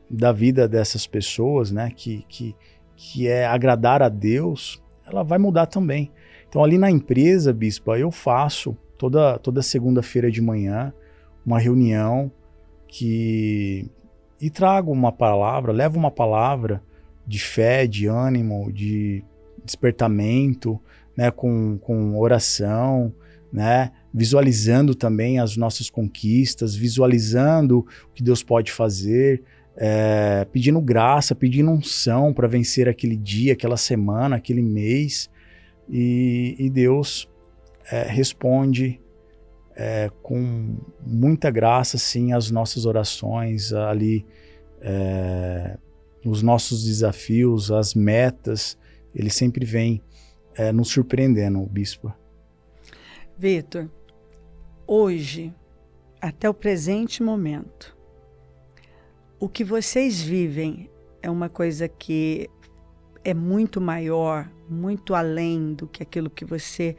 da vida dessas pessoas, né? Que é agradar a Deus, ela vai mudar também. Então, ali na empresa, bispo, eu faço toda segunda-feira de manhã uma reunião e trago uma palavra, levo uma palavra de fé, de ânimo, de despertamento, né, com oração, né, visualizando também as nossas conquistas, visualizando o que Deus pode fazer, pedindo graça, pedindo unção para vencer aquele dia, aquela semana, aquele mês, e Deus responde com muita graça, sim, as nossas orações ali, os nossos desafios, as metas, ele sempre vem nos surpreendendo, bispo. Vitor, hoje, até o presente momento, o que vocês vivem é uma coisa que é muito maior, muito além do que aquilo que você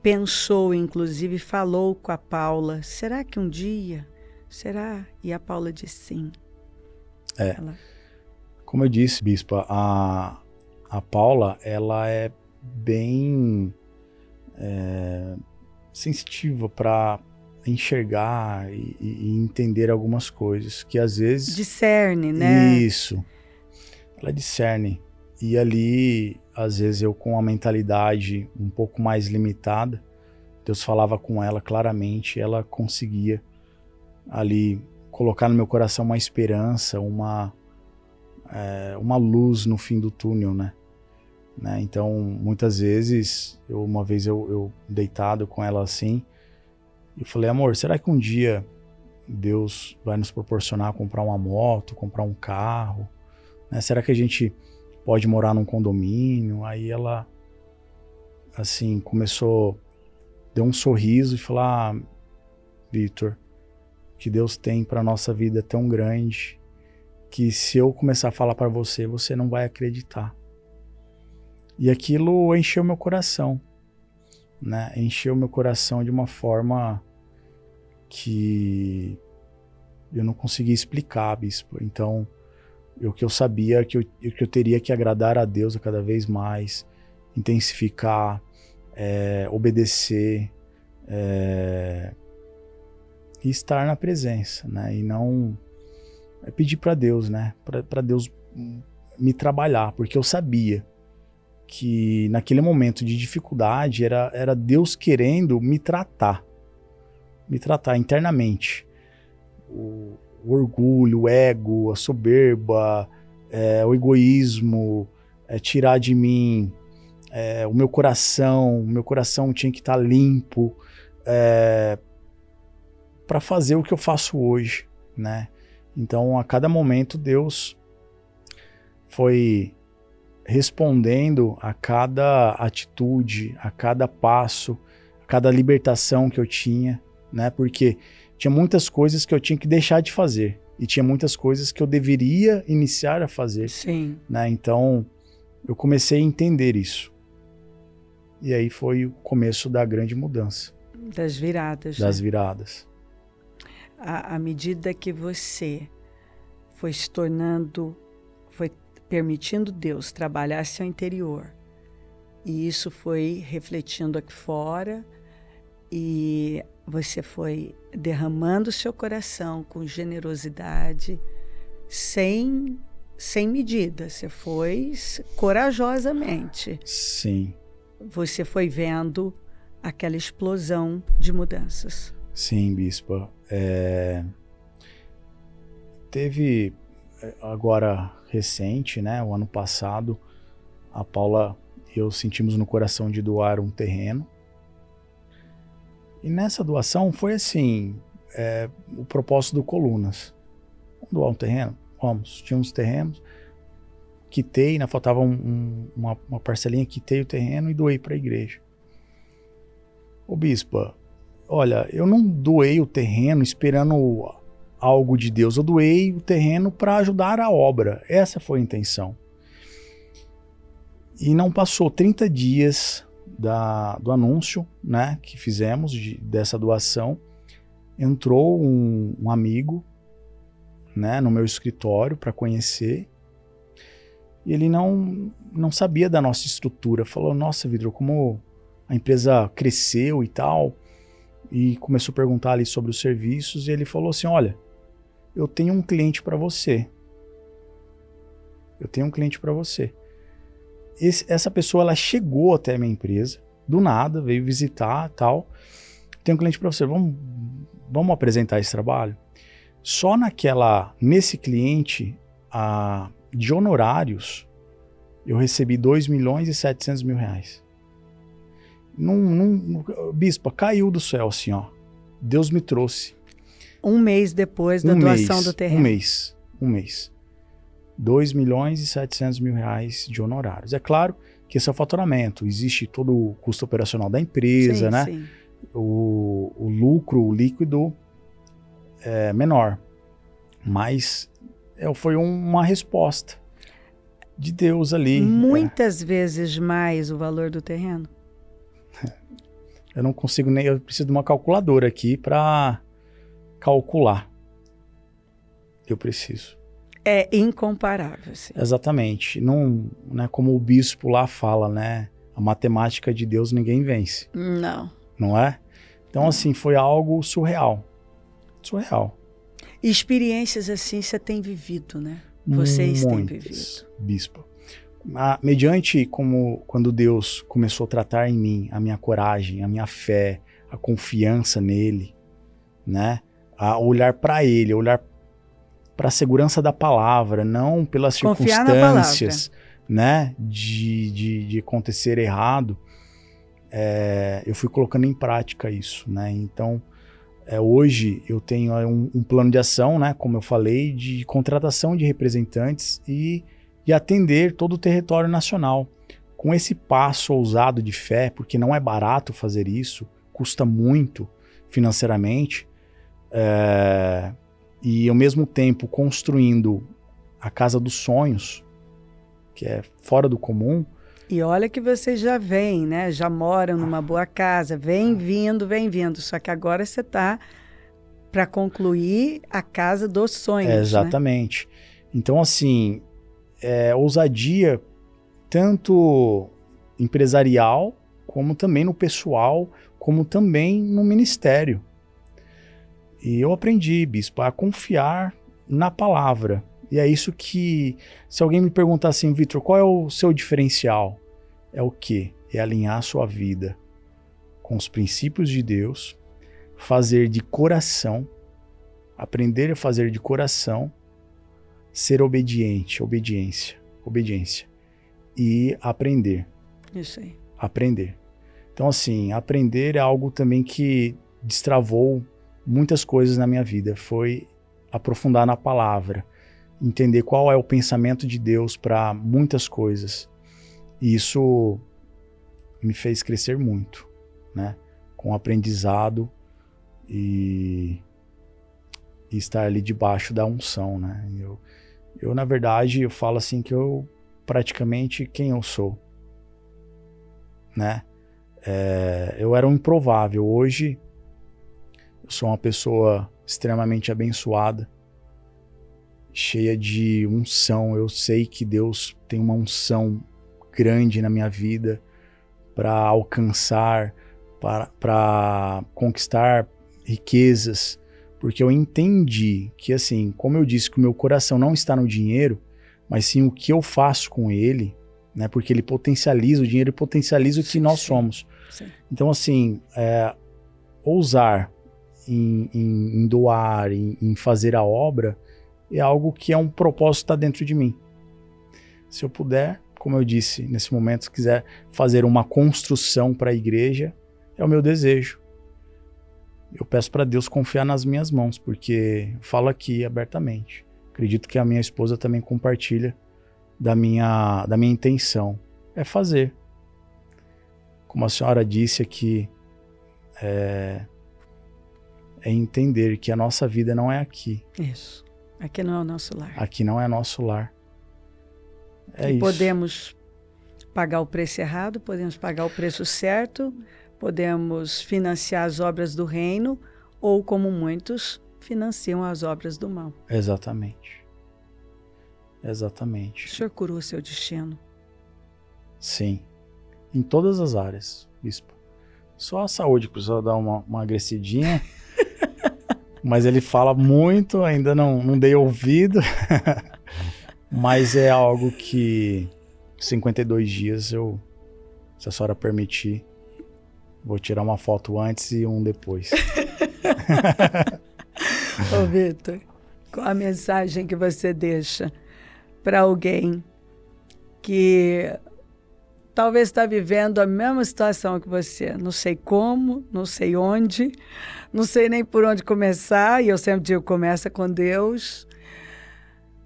pensou, inclusive falou com a Paula. Será que um dia? Será? E a Paula disse sim. Como eu disse, Bispa, a Paula, ela é bem sensitiva para enxergar e entender algumas coisas que às vezes... Discerne, né? Isso. Ela discerne. E ali, às vezes, eu com a mentalidade um pouco mais limitada, Deus falava com ela claramente, ela conseguia ali colocar no meu coração uma esperança, uma luz no fim do túnel, né? Então, muitas vezes, uma vez eu deitado com ela assim, eu falei, amor, será que um dia Deus vai nos proporcionar comprar uma moto, comprar um carro? Né? Será que a gente pode morar num condomínio? Aí ela, assim, deu um sorriso e falou, Vitor, o que Deus tem para nossa vida é tão grande que se eu começar a falar para você, você não vai acreditar. E aquilo encheu meu coração, né? Encheu meu coração de uma forma que eu não conseguia explicar, Bispo. Então, o que eu sabia que eu teria que agradar a Deus a cada vez mais, intensificar, obedecer, e estar na presença, né? E não pedir para Deus, né? Para Deus me trabalhar, porque eu sabia que naquele momento de dificuldade era Deus querendo me tratar internamente. O orgulho, o ego, a soberba, o egoísmo, tirar de mim o meu coração tinha que estar limpo para fazer o que eu faço hoje, né? Então, a cada momento, Deus foi respondendo a cada atitude, a cada passo, a cada libertação que eu tinha, né? Porque tinha muitas coisas que eu tinha que deixar de fazer e tinha muitas coisas que eu deveria iniciar a fazer. Sim. Né? Então, eu comecei a entender isso. E aí foi o começo da grande mudança. Das viradas. Das né? viradas. À medida que você foi se tornando, foi permitindo Deus trabalhar seu interior, e isso foi refletindo aqui fora, e você foi derramando seu coração com generosidade, sem medida. Você foi corajosamente. Sim. Você foi vendo aquela explosão de mudanças. Sim, Bispa. Teve agora recente, né, o ano passado, a Paula e eu sentimos no coração de doar um terreno. E nessa doação foi assim, o propósito do Colunas. Vamos doar um terreno? Vamos. Tinha uns terrenos, quitei, né, faltava uma parcelinha, quitei o terreno e doei para a igreja. Ô Bispa, olha, eu não doei o terreno esperando algo de Deus, eu doei o terreno para ajudar a obra. Essa foi a intenção. E não passou 30 dias do anúncio, né, que fizemos dessa doação, entrou um amigo, né, no meu escritório para conhecer, e ele não sabia da nossa estrutura. Falou, nossa, Vitor, como a empresa cresceu e tal, e começou a perguntar ali sobre os serviços, e ele falou assim, olha, eu tenho um cliente para você. Eu tenho um cliente para você. Essa pessoa, ela chegou até a minha empresa, do nada, veio visitar e tal. Tenho um cliente para você, vamos apresentar esse trabalho? Só nesse cliente, de honorários, eu recebi 2.700.000 reais. Bispa, caiu do céu assim, ó. Deus me trouxe. Um mês depois da doação do terreno. Um mês. 2.700.000 reais de honorários. É claro que esse é o faturamento. Existe todo o custo operacional da empresa, né? Sim. O lucro, o líquido é menor. Mas foi uma resposta de Deus ali. Muitas vezes mais o valor do terreno. Eu não consigo nem... Eu preciso de uma calculadora aqui para calcular. Eu preciso. É incomparável. Sim. Exatamente. Não, né, como o bispo lá fala, né? A matemática de Deus ninguém vence. Não. Não é? Então, assim, foi algo surreal. Surreal. Experiências assim você tem vivido, né? Vocês têm vivido. Bispo. Mediante quando Deus começou a tratar em mim a minha coragem, a minha fé, a confiança nele, né? A olhar para ele, a olhar para a segurança da palavra, não pelas circunstâncias, né? De acontecer errado. Eu fui colocando em prática isso, né? Então, hoje eu tenho um plano de ação, né? Como eu falei, de contratação de representantes e de atender todo o território nacional. Com esse passo ousado de fé, porque não é barato fazer isso, custa muito financeiramente, e ao mesmo tempo construindo a casa dos sonhos, que é fora do comum. E olha que vocês já vêm, né? Já moram numa boa casa, vem vindo. Só que agora você está para concluir a casa dos sonhos. Exatamente. Né? Então, assim, ousadia tanto empresarial, como também no pessoal, como também no ministério. E eu aprendi, bispo, a confiar na palavra. E é isso que, se alguém me perguntar assim, Vitor, qual é o seu diferencial? É o quê? É alinhar a sua vida com os princípios de Deus, fazer de coração, aprender a fazer de coração, ser obediente, obediência. E aprender. Isso aí. Aprender. Então, assim, aprender é algo também que destravou muitas coisas na minha vida. Foi aprofundar na palavra, entender qual é o pensamento de Deus para muitas coisas. E isso me fez crescer muito, né? Com aprendizado e estar ali debaixo da unção, né? Eu, na verdade, eu falo assim que eu praticamente quem eu sou, né? Eu era um improvável. Hoje eu sou uma pessoa extremamente abençoada, cheia de unção. Eu sei que Deus tem uma unção grande na minha vida para alcançar, para conquistar riquezas, porque eu entendi que, assim, como eu disse, que o meu coração não está no dinheiro, mas sim o que eu faço com ele, né? Porque ele potencializa o dinheiro e potencializa o que nós somos. Sim. Então, assim, ousar em doar, em fazer a obra, é algo que é um propósito que está dentro de mim. Se eu puder, como eu disse, nesse momento, se quiser fazer uma construção para a igreja, é o meu desejo. Eu peço para Deus confiar nas minhas mãos, porque eu falo aqui abertamente. Acredito que a minha esposa também compartilha da minha intenção. É fazer. Como a senhora disse aqui, é entender que a nossa vida não é aqui. Isso. Aqui não é o nosso lar. Aqui não é nosso lar. E podemos pagar o preço errado, podemos pagar o preço certo, podemos financiar as obras do reino, ou como muitos financiam as obras do mal. Exatamente. Exatamente. O senhor curou seu destino? Sim. Em todas as áreas, bispo. Só a saúde precisa dar uma agressidinha. Mas ele fala muito, ainda não dei ouvido. Mas é algo que 52 dias se a senhora permitir, vou tirar uma foto antes e um depois. Ô Vitor, qual a mensagem que você deixa para alguém que talvez está vivendo a mesma situação que você? Não sei como, não sei onde, não sei nem por onde começar, e eu sempre digo, começa com Deus.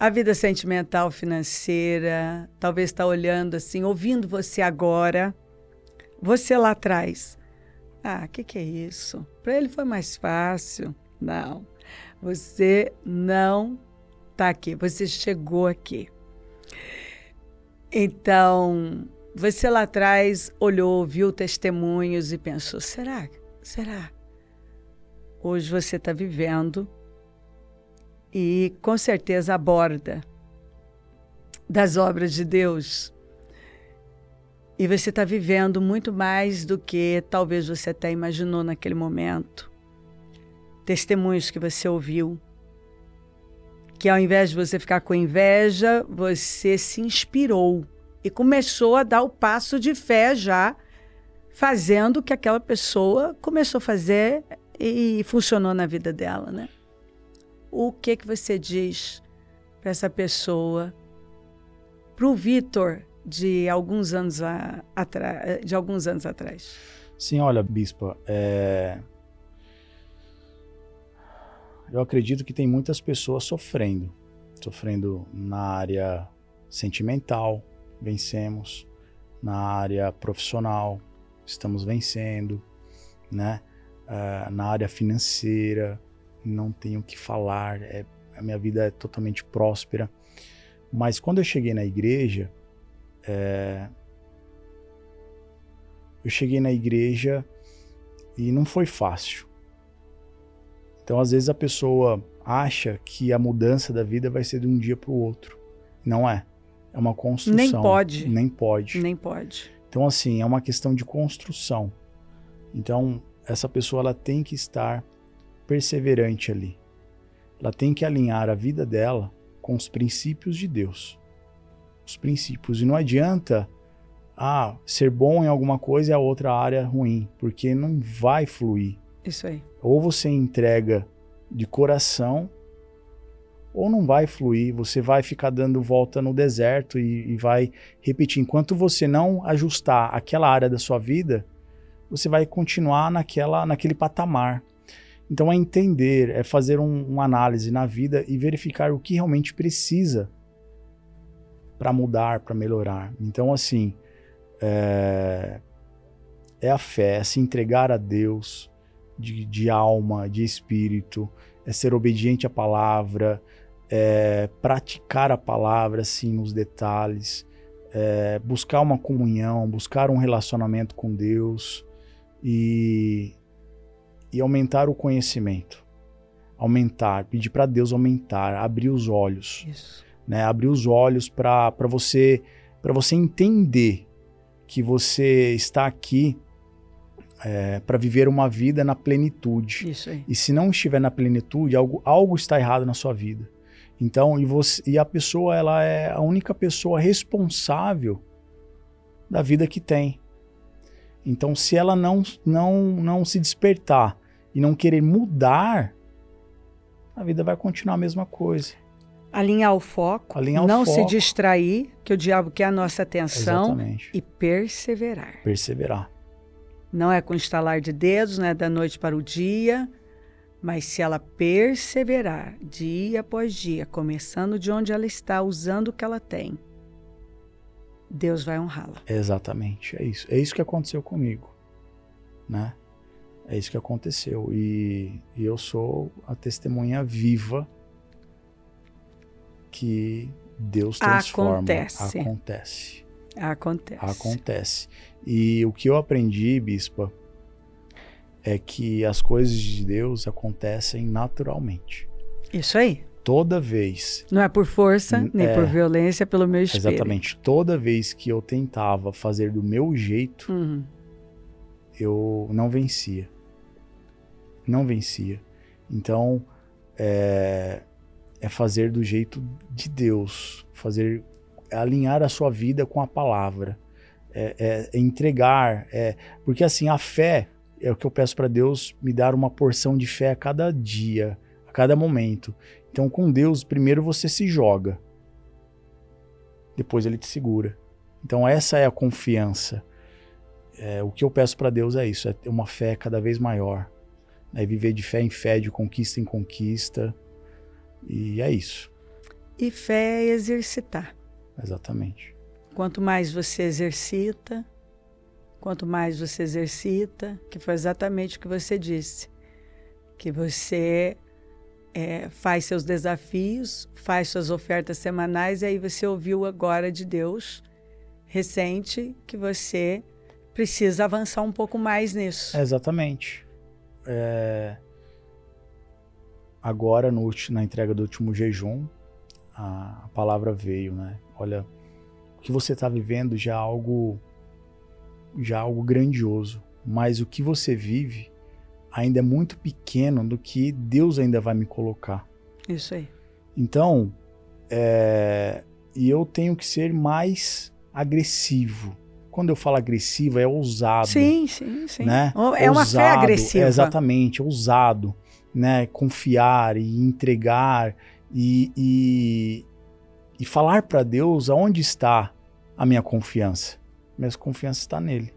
A vida sentimental, financeira, talvez está olhando assim, ouvindo você agora, você lá atrás. O que é isso? Para ele foi mais fácil. Não, você não está aqui, você chegou aqui. Então, você lá atrás olhou, viu testemunhos e pensou, será? Hoje você está vivendo e com certeza a borda das obras de Deus. E você está vivendo muito mais do que talvez você até imaginou naquele momento. Testemunhos que você ouviu, que ao invés de você ficar com inveja, você se inspirou e começou a dar o passo de fé já, fazendo o que aquela pessoa começou a fazer e funcionou na vida dela, né? O que você diz para essa pessoa, para o Vitor de alguns anos atrás? Sim, olha, Bispa, eu acredito que tem muitas pessoas sofrendo na área sentimental, vencemos, na área profissional, estamos vencendo, né? Na área financeira, não tenho o que falar, a minha vida é totalmente próspera. Mas quando eu cheguei na igreja, e não foi fácil. Então, às vezes a pessoa acha que a mudança da vida vai ser de um dia para o outro. Não é. É uma construção. Nem pode. Então, assim, é uma questão de construção. Então, essa pessoa ela tem que estar perseverante ali. Ela tem que alinhar a vida dela com os princípios de Deus. Os princípios. E não adianta ser bom em alguma coisa e a outra área ruim, porque não vai fluir. Isso aí. Ou você entrega de coração, ou não vai fluir. Você vai ficar dando volta no deserto e vai repetir. Enquanto você não ajustar aquela área da sua vida, você vai continuar naquele patamar. Então é entender, é fazer uma análise na vida e verificar o que realmente precisa para mudar, para melhorar. Então, assim, é a fé, é se entregar a Deus de alma, de espírito, é ser obediente à palavra, é praticar a palavra, assim, nos detalhes, buscar uma comunhão, buscar um relacionamento com Deus e aumentar o conhecimento. Pedir para Deus aumentar, abrir os olhos. Isso. Né? Abrir os olhos para você entender que você está aqui para viver uma vida na plenitude. Isso aí. E se não estiver na plenitude, algo está errado na sua vida. Então, a pessoa ela é a única pessoa responsável da vida que tem. Então, se ela não se despertar e não querer mudar, a vida vai continuar a mesma coisa. Alinhar o foco, não se distrair, que o diabo quer a nossa atenção. Exatamente. E perseverar. Não é com estalar de dedos, não é da noite para o dia, mas se ela perseverar dia após dia, começando de onde ela está, usando o que ela tem, Deus vai honrá-la. Exatamente, é isso. É isso que aconteceu comigo, né? É isso que aconteceu. E eu sou a testemunha viva que Deus transforma. Acontece. E o que eu aprendi, Bispa, é que as coisas de Deus acontecem naturalmente. Isso aí. Toda vez. Não é por força, nem por violência, pelo meu espírito. Exatamente. Toda vez que eu tentava fazer do meu jeito, eu não vencia. Então, é fazer do jeito de Deus. Alinhar a sua vida com a palavra. Entregar. Porque assim, a fé é o que eu peço para Deus me dar uma porção de fé a cada dia, a cada momento. Então, com Deus, primeiro você se joga. Depois ele te segura. Então, essa é a confiança. O que eu peço para Deus é isso, é ter uma fé cada vez maior. É viver de fé em fé, de conquista em conquista. E é isso. E fé é exercitar. Exatamente. Quanto mais você exercita, que foi exatamente o que você disse, que você faz seus desafios, faz suas ofertas semanais, e aí você ouviu agora de Deus, recente, que você precisa avançar um pouco mais nisso. Exatamente. Agora, na entrega do último jejum, a palavra veio, né? Olha, o que você está vivendo já é algo grandioso, mas o que você vive ainda é muito pequeno do que Deus ainda vai me colocar. Isso aí. Então, e eu tenho que ser mais agressivo. Quando eu falo agressivo, é ousado. Sim. Né? É uma fé agressiva. Exatamente, ousado. Né? Confiar e entregar e falar para Deus aonde está a minha confiança. Minha confiança está nele.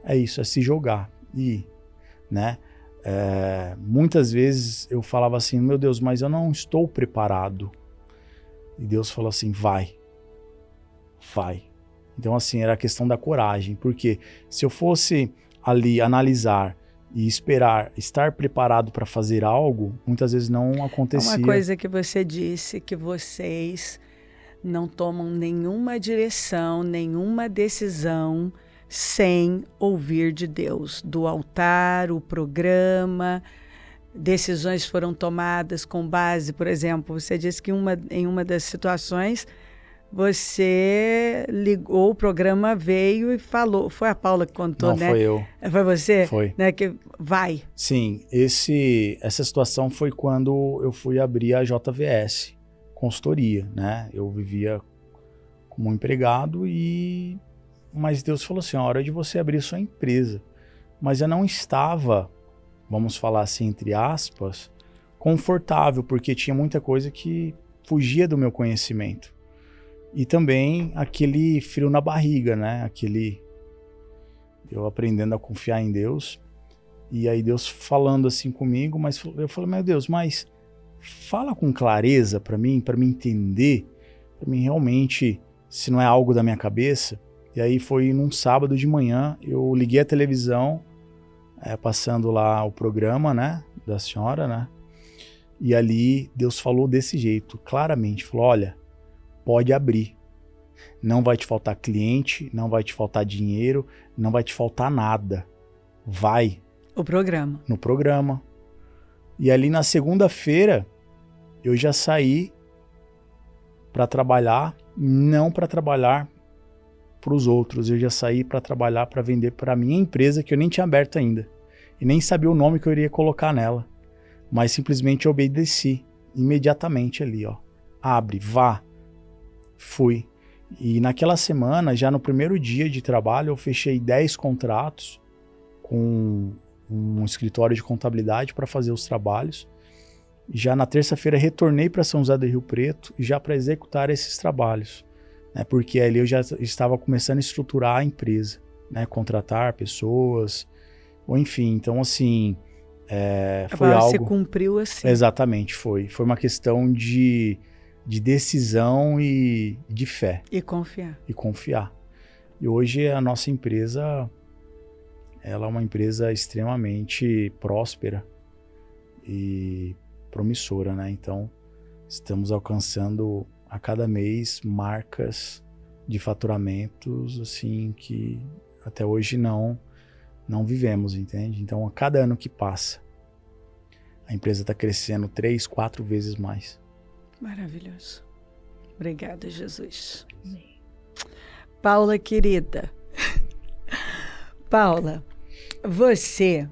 É isso, é se jogar. Né? Muitas vezes eu falava assim, meu Deus, mas eu não estou preparado. E Deus falou assim, vai. Então assim, era a questão da coragem, porque se eu fosse ali analisar e esperar estar preparado para fazer algo, muitas vezes não acontecia. Uma coisa que você disse, que vocês não tomam nenhuma direção, nenhuma decisão sem ouvir de Deus. Do altar, o programa, decisões foram tomadas com base, por exemplo, você disse que em uma das situações você ligou, o programa veio e falou. Foi a Paula que contou, não, né? Foi eu. Foi você? Foi. Né, que vai. Sim, essa situação foi quando eu fui abrir a JVS, consultoria, né? Eu vivia como empregado mas Deus falou assim, a hora de você abrir sua empresa. Mas eu não estava, vamos falar assim, entre aspas, confortável, porque tinha muita coisa que fugia do meu conhecimento. E também aquele frio na barriga, né? Eu aprendendo a confiar em Deus. E aí Deus falando assim comigo, mas eu falei, meu Deus, mas fala com clareza para mim entender, para mim realmente, se não é algo da minha cabeça. E aí foi num sábado de manhã, eu liguei a televisão, passando lá o programa, né, da senhora, né? E ali Deus falou desse jeito, claramente, falou, olha, pode abrir. Não vai te faltar cliente, não vai te faltar dinheiro, não vai te faltar nada. Vai. No programa. E ali na segunda-feira, eu já saí para trabalhar, não para trabalhar para os outros. Eu já saí para trabalhar, para vender para a minha empresa, que eu nem tinha aberto ainda. E nem sabia o nome que eu iria colocar nela. Mas simplesmente obedeci imediatamente ali, ó. Abre, vá. Fui. E naquela semana, já no primeiro dia de trabalho, eu fechei 10 contratos com um escritório de contabilidade para fazer os trabalhos. Já na terça-feira retornei para São José do Rio Preto já para executar esses trabalhos, né? Porque ali eu já estava começando a estruturar a empresa, né? Contratar pessoas, ou enfim. Então assim, foi algo... Você cumpriu assim. Exatamente, foi uma questão de decisão e de fé. E confiar. E hoje a nossa empresa, ela é uma empresa extremamente próspera e promissora, né? Então, estamos alcançando a cada mês marcas de faturamentos, assim, que até hoje não vivemos, entende? Então, a cada ano que passa, a empresa está crescendo 3, 4 vezes mais. Maravilhoso. Obrigada, Jesus. Amém. Paula, querida. Paula, você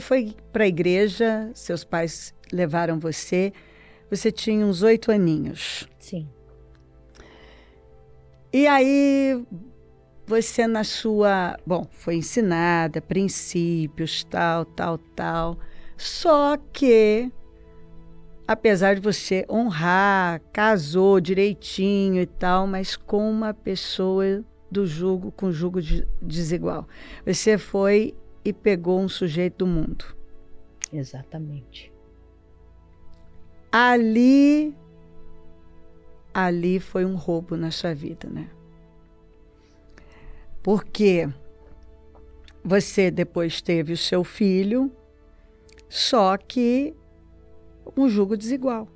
foi para a igreja, seus pais levaram você tinha uns 8 aninhos. Sim. E aí, você foi ensinada, princípios, tal. Só que, apesar de você honrar, casou direitinho e tal, mas com uma pessoa com jugo desigual. Você foi e pegou um sujeito do mundo. Exatamente. Ali foi um roubo na sua vida, né? Porque você depois teve o seu filho, Só que um jugo desigual.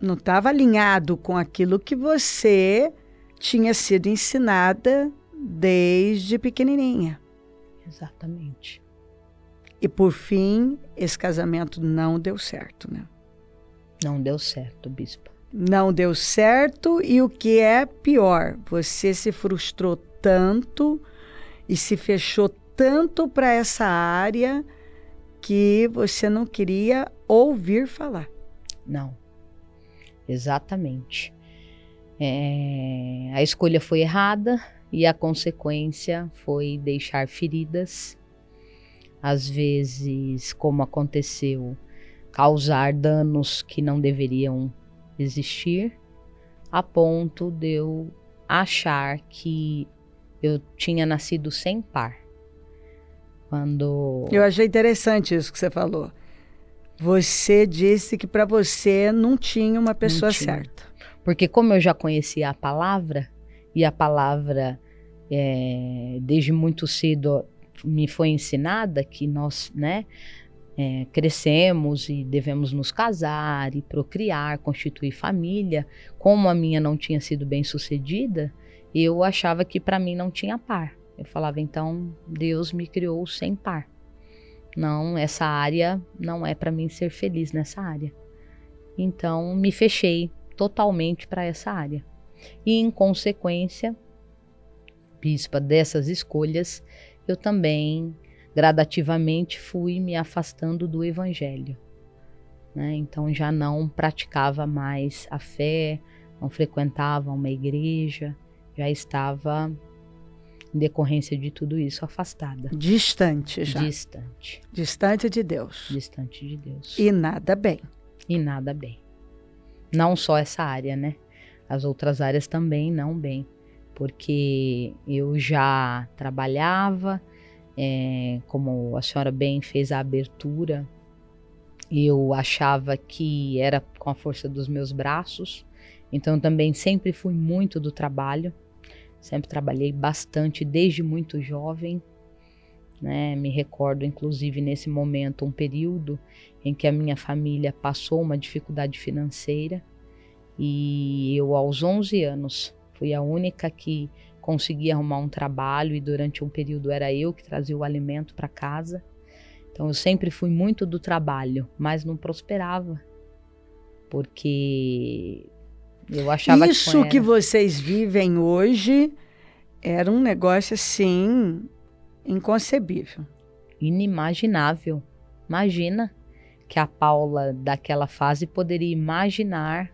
Não estava alinhado com aquilo que você tinha sido ensinada desde pequenininha. Exatamente. E por fim, esse casamento não deu certo, né? Não deu certo, bispa. Não deu certo e o que é pior, você se frustrou tanto e se fechou tanto para essa área que você não queria ouvir falar. Não. Exatamente. A escolha foi errada e a consequência foi deixar feridas. Às vezes, como aconteceu, causar danos que não deveriam existir, a ponto de eu achar que eu tinha nascido sem par. Eu achei interessante isso que você falou. Você disse que para você não tinha uma pessoa certa. Porque como eu já conhecia a palavra, e a palavra desde muito cedo me foi ensinada que nós, crescemos e devemos nos casar e procriar, constituir família. Como a minha não tinha sido bem sucedida, eu achava que para mim não tinha par. Eu falava, então Deus me criou sem par. Não, essa área não é para mim ser feliz nessa área. Então me fechei totalmente para essa área. E em consequência, bispa, dessas escolhas, eu também gradativamente fui me afastando do evangelho, né? Então já não praticava mais a fé, não frequentava uma igreja, já estava, em decorrência de tudo isso, afastada. Distante já. Distante. Distante de Deus. Distante de Deus. E nada bem. E nada bem. Não só essa área, né? As outras áreas também não bem. Porque eu já trabalhava, como a senhora bem fez a abertura, eu achava que era com a força dos meus braços. Então eu também sempre fui muito do trabalho. Sempre trabalhei bastante desde muito jovem, né? Me recordo, inclusive, nesse momento, um período em que a minha família passou uma dificuldade financeira e eu, aos 11 anos, fui a única que conseguia arrumar um trabalho e durante um período era eu que trazia o alimento para casa. Então eu sempre fui muito do trabalho, mas não prosperava, porque eu achava isso que vocês vivem hoje era um negócio assim inconcebível. Inimaginável. Imagina que a Paula daquela fase poderia imaginar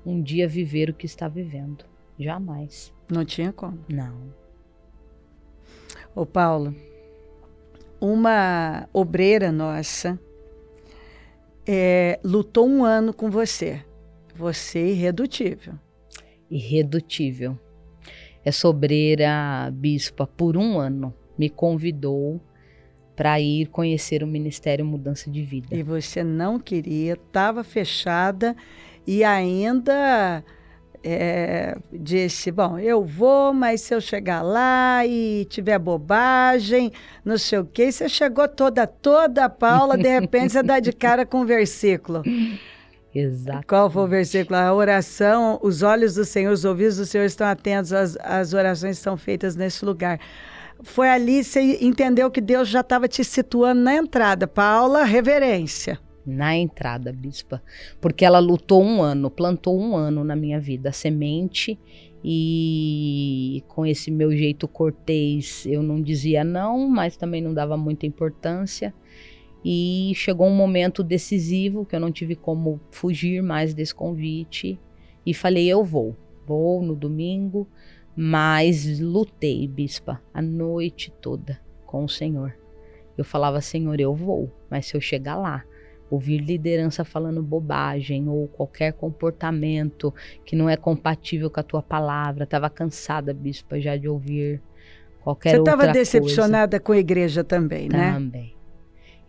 um dia viver o que está vivendo. Jamais. Não tinha como. Não. Ô Paula, uma obreira nossa lutou 1 ano com você. Você irredutível. Irredutível. Essa obreira, bispa, por 1 ano, me convidou para ir conhecer o Ministério Mudança de Vida. E você não queria, estava fechada e ainda disse, bom, eu vou, mas se eu chegar lá e tiver bobagem, não sei o quê, você chegou toda Paula, de repente você dá de cara com um versículo. Exato. Qual foi o versículo? A oração, os olhos do Senhor, os ouvidos do Senhor estão atentos às orações que são feitas nesse lugar. Foi ali, você entendeu que Deus já estava te situando na entrada. Paula, reverência. Na entrada, bispa. Porque ela lutou 1 ano, plantou 1 ano na minha vida, a semente, e com esse meu jeito cortês, eu não dizia não, mas também não dava muita importância. E chegou um momento decisivo que eu não tive como fugir mais desse convite e falei, eu vou no domingo, mas lutei, bispa, a noite toda com o Senhor. Eu falava, Senhor, eu vou, mas se eu chegar lá, ouvir liderança falando bobagem ou qualquer comportamento que não é compatível com a tua palavra, estava cansada, bispa, já de ouvir qualquer outra coisa. Você estava decepcionada com a igreja também, né? Também.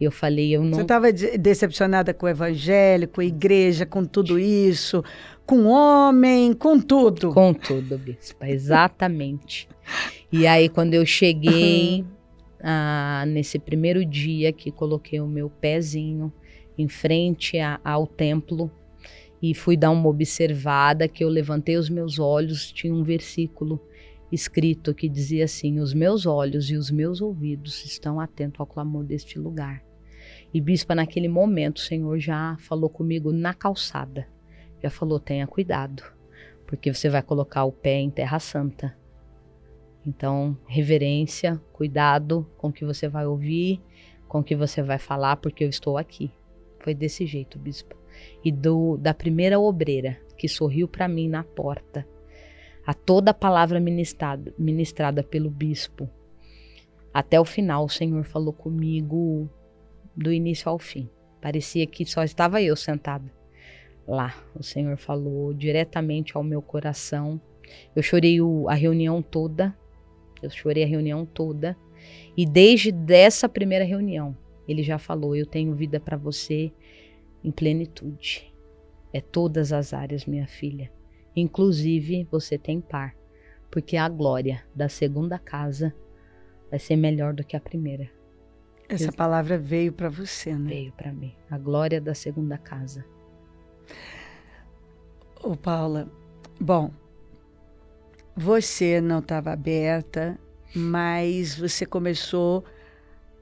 Eu falei, eu não... Você estava decepcionada com o evangelho, com a igreja, com tudo isso, com homem, com tudo. Com tudo, bispa, exatamente. E aí, quando eu cheguei, nesse primeiro dia que coloquei o meu pezinho em frente ao templo e fui dar uma observada, que eu levantei os meus olhos, tinha um versículo escrito que dizia assim: os meus olhos e os meus ouvidos estão atentos ao clamor deste lugar. E bispa, naquele momento o Senhor já falou comigo na calçada, já falou: tenha cuidado, porque você vai colocar o pé em terra santa. Então, reverência, cuidado com o que você vai ouvir, com o que você vai falar, porque eu estou aqui. Foi desse jeito, bispa. E da primeira obreira que sorriu para mim na porta, a toda a palavra ministrada pelo bispo, até o final o Senhor falou comigo do início ao fim. Parecia que só estava eu sentada lá. O Senhor falou diretamente ao meu coração. Eu chorei a reunião toda. E desde essa primeira reunião, ele já falou: eu tenho vida para você em plenitude. É todas as áreas, minha filha. Inclusive, você tem par. Porque a glória da segunda casa vai ser melhor do que a primeira. Essa palavra veio para você, né? Veio para mim. A glória da segunda casa. Ô, Paula, bom, você não estava aberta, mas você começou,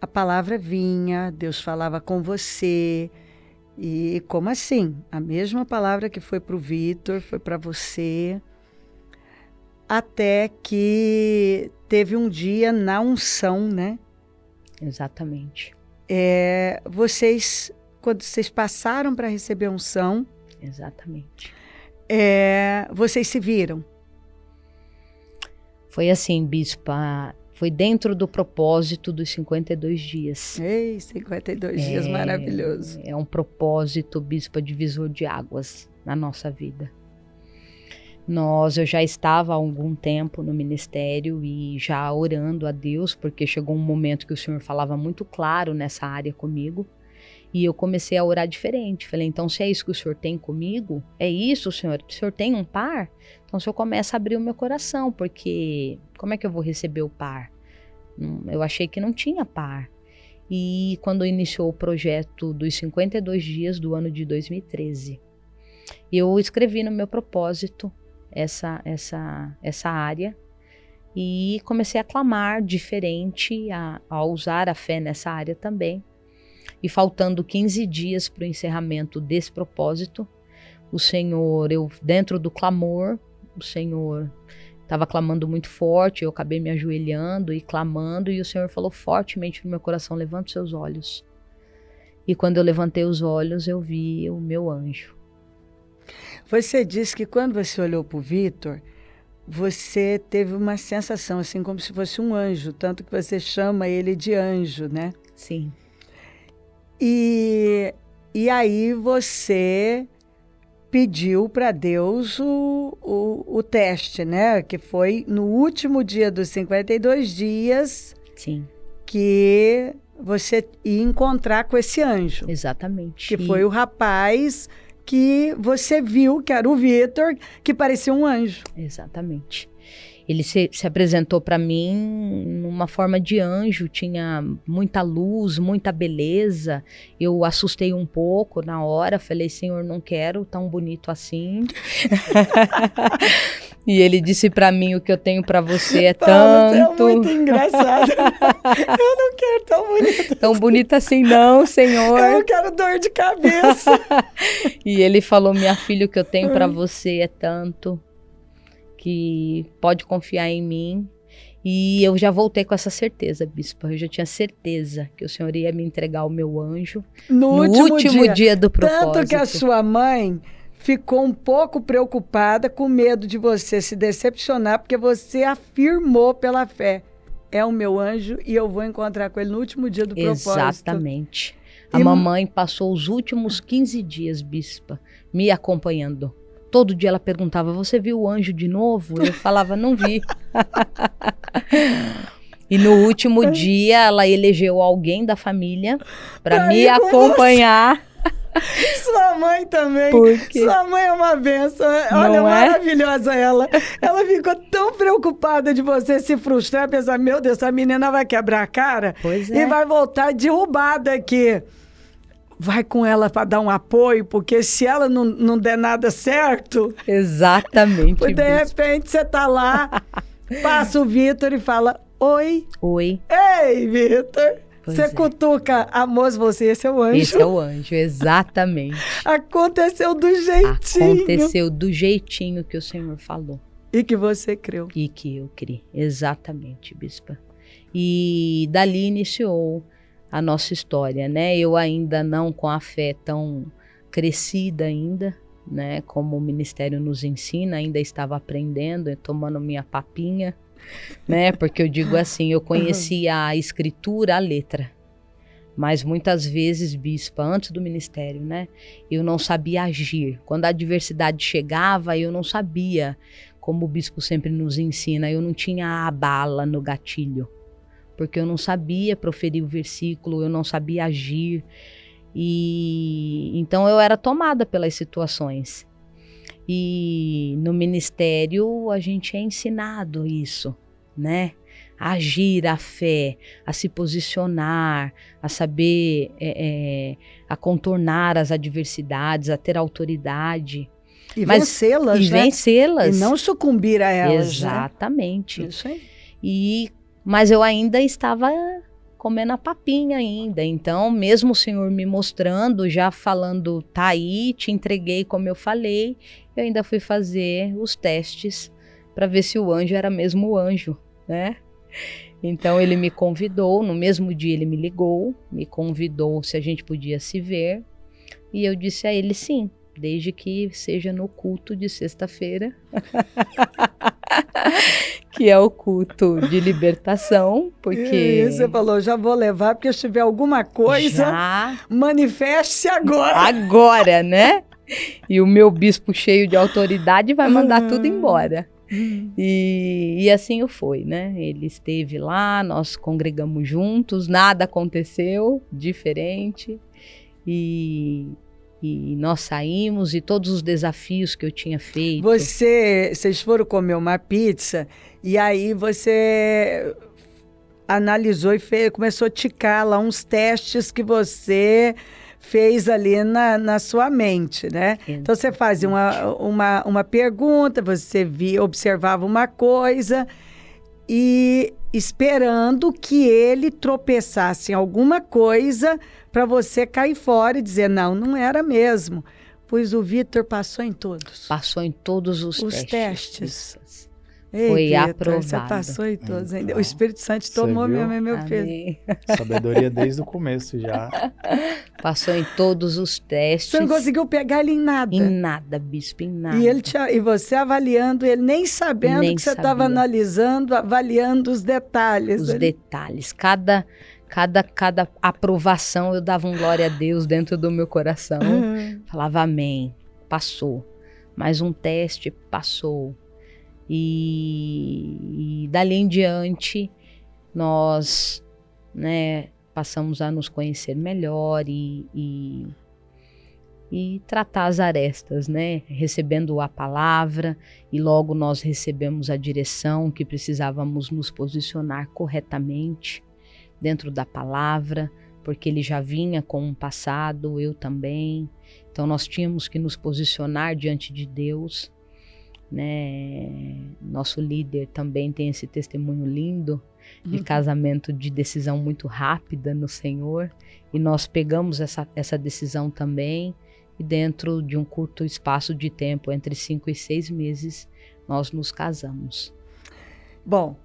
a palavra vinha, Deus falava com você. E como assim? A mesma palavra que foi para o Vitor, foi para você. Até que teve um dia na unção, né? Exatamente. Quando vocês passaram para receber a unção, exatamente. Vocês se viram? Foi assim, bispa, foi dentro do propósito dos 52 dias. Ei, 52 dias, maravilhoso. É um propósito, bispa, divisor de águas na nossa vida. Eu já estava há algum tempo no ministério e já orando a Deus, porque chegou um momento que o Senhor falava muito claro nessa área comigo. E eu comecei a orar diferente. Falei: então, se é isso que o Senhor tem comigo, é isso, Senhor? O Senhor tem um par? Então, o Senhor começa a abrir o meu coração, porque como é que eu vou receber o par? Eu achei que não tinha par. E quando iniciou o projeto dos 52 dias do ano de 2013, eu escrevi no meu propósito essa área e comecei a clamar diferente, a usar a fé nessa área também. E faltando 15 dias para o encerramento desse propósito, o Senhor, dentro do clamor, o Senhor estava clamando muito forte, eu acabei me ajoelhando e clamando, e o Senhor falou fortemente no meu coração: levante os seus olhos. E quando eu levantei os olhos, eu vi o meu anjo. Você disse que quando você olhou para o Vitor, você teve uma sensação assim como se fosse um anjo, tanto que você chama ele de anjo, né? Sim. E aí você pediu para Deus o teste, né? Que foi no último dia dos 52 dias. Sim. Que você ia encontrar com esse anjo. Exatamente. Que foi o rapaz que você viu, que era o Vitor, que parecia um anjo. Exatamente. Ele se apresentou para mim numa forma de anjo, tinha muita luz, muita beleza. Eu assustei um pouco na hora, falei: Senhor, não quero tão bonito assim. E ele disse para mim: o que eu tenho para você é tanto. Você é muito engraçado. Eu não quero tão bonito. Tão bonita assim não, Senhor. Eu não quero dor de cabeça. E ele falou: minha filha, o que eu tenho para você é tanto, que pode confiar em mim. E eu já voltei com essa certeza, bispa. Eu já tinha certeza que o Senhor ia me entregar o meu anjo no último dia do propósito. Tanto que a sua mãe ficou um pouco preocupada, com medo de você se decepcionar, porque você afirmou pela fé: é o meu anjo e eu vou encontrar com ele no último dia do propósito. Exatamente. A mamãe passou os últimos 15 dias, bispa, me acompanhando. Todo dia ela perguntava: você viu o anjo de novo? Eu falava: não vi. E no último dia ela elegeu alguém da família para me acompanhar. Sua mãe também. Por quê? Sua mãe é uma benção. Não Olha, é? maravilhosa ela. Ela ficou tão preocupada de você se frustrar, pensar, meu Deus, essa menina vai quebrar a cara Pois e é. vai voltar derrubada aqui. Vai com ela para dar um apoio, porque se ela não der nada certo, Exatamente. de bispo. repente você tá lá, passa o Vitor e fala, oi. Oi. Ei, Vitor. Pois Você é. cutuca a moça, você, esse é o anjo. Esse é o anjo, exatamente. Aconteceu do jeitinho. Aconteceu do jeitinho que o Senhor falou. E que você creu. E que eu criei. Exatamente, bispa. E dali iniciou a nossa história, né? Eu ainda não com a fé tão crescida ainda, né? Como o ministério nos ensina, ainda estava aprendendo, tomando minha papinha, né? Porque eu digo assim, eu conhecia a escritura, a letra. Mas muitas vezes, bispa, antes do ministério, né? Eu não sabia agir. Quando a adversidade chegava, eu não sabia, como o bispo sempre nos ensina, eu não tinha a bala no gatilho. Porque eu não sabia proferir o versículo, eu não sabia agir. E então eu era tomada pelas situações. E no ministério a gente é ensinado isso, né? A agir a fé, a se posicionar, a saber, a contornar as adversidades, a ter autoridade. E vencê-las, E né? vencê-las. E não sucumbir a elas, Exatamente. né? Isso aí. Mas eu ainda estava comendo a papinha ainda. Então, mesmo o Senhor me mostrando, já falando, tá aí, te entreguei como eu falei, eu ainda fui fazer os testes para ver se o anjo era mesmo o anjo, né? Então, ele me convidou, no mesmo dia ele me ligou, me convidou se a gente podia se ver. E eu disse a ele sim, desde que seja no culto de sexta-feira. Que é o culto de libertação, porque... E você falou, já vou levar, porque se tiver alguma coisa, manifeste-se agora. Agora, né? E o meu bispo cheio de autoridade vai mandar tudo embora. E assim foi, né? Ele esteve lá, nós congregamos juntos, nada aconteceu diferente. E nós saímos e todos os desafios que eu tinha feito. Vocês foram comer uma pizza e aí você analisou e começou a ticar lá uns testes que você fez ali na sua mente, né? Então você fazia uma pergunta, você observava uma coisa e esperando que ele tropeçasse em alguma coisa para você cair fora e dizer, não era mesmo. Pois o Vitor passou em todos. Passou em todos os testes. Foi Vitor, aprovado. Você passou em todos. Então, o Espírito Santo tomou mesmo, meu filho. Amém. Sabedoria desde o começo já. Passou em todos os testes. Você não conseguiu pegar ele em nada. Em nada, bispo, em nada. E você avaliando ele, nem sabendo que você estava analisando, avaliando os detalhes. Os detalhes. Cada aprovação eu dava um glória a Deus dentro do meu coração. Falava amém. Passou. Mais um teste, passou. E dali em diante, nós, né, passamos a nos conhecer melhor e tratar as arestas, né? Recebendo a palavra e logo nós recebemos a direção que precisávamos nos posicionar corretamente dentro da palavra, porque ele já vinha com um passado, eu também. Então nós tínhamos que nos posicionar diante de Deus, né? Nosso líder também tem esse testemunho lindo de casamento, de decisão muito rápida no Senhor, e nós pegamos essa decisão também, e dentro de um curto espaço de tempo, entre 5 e 6 meses, nós nos casamos. Bom,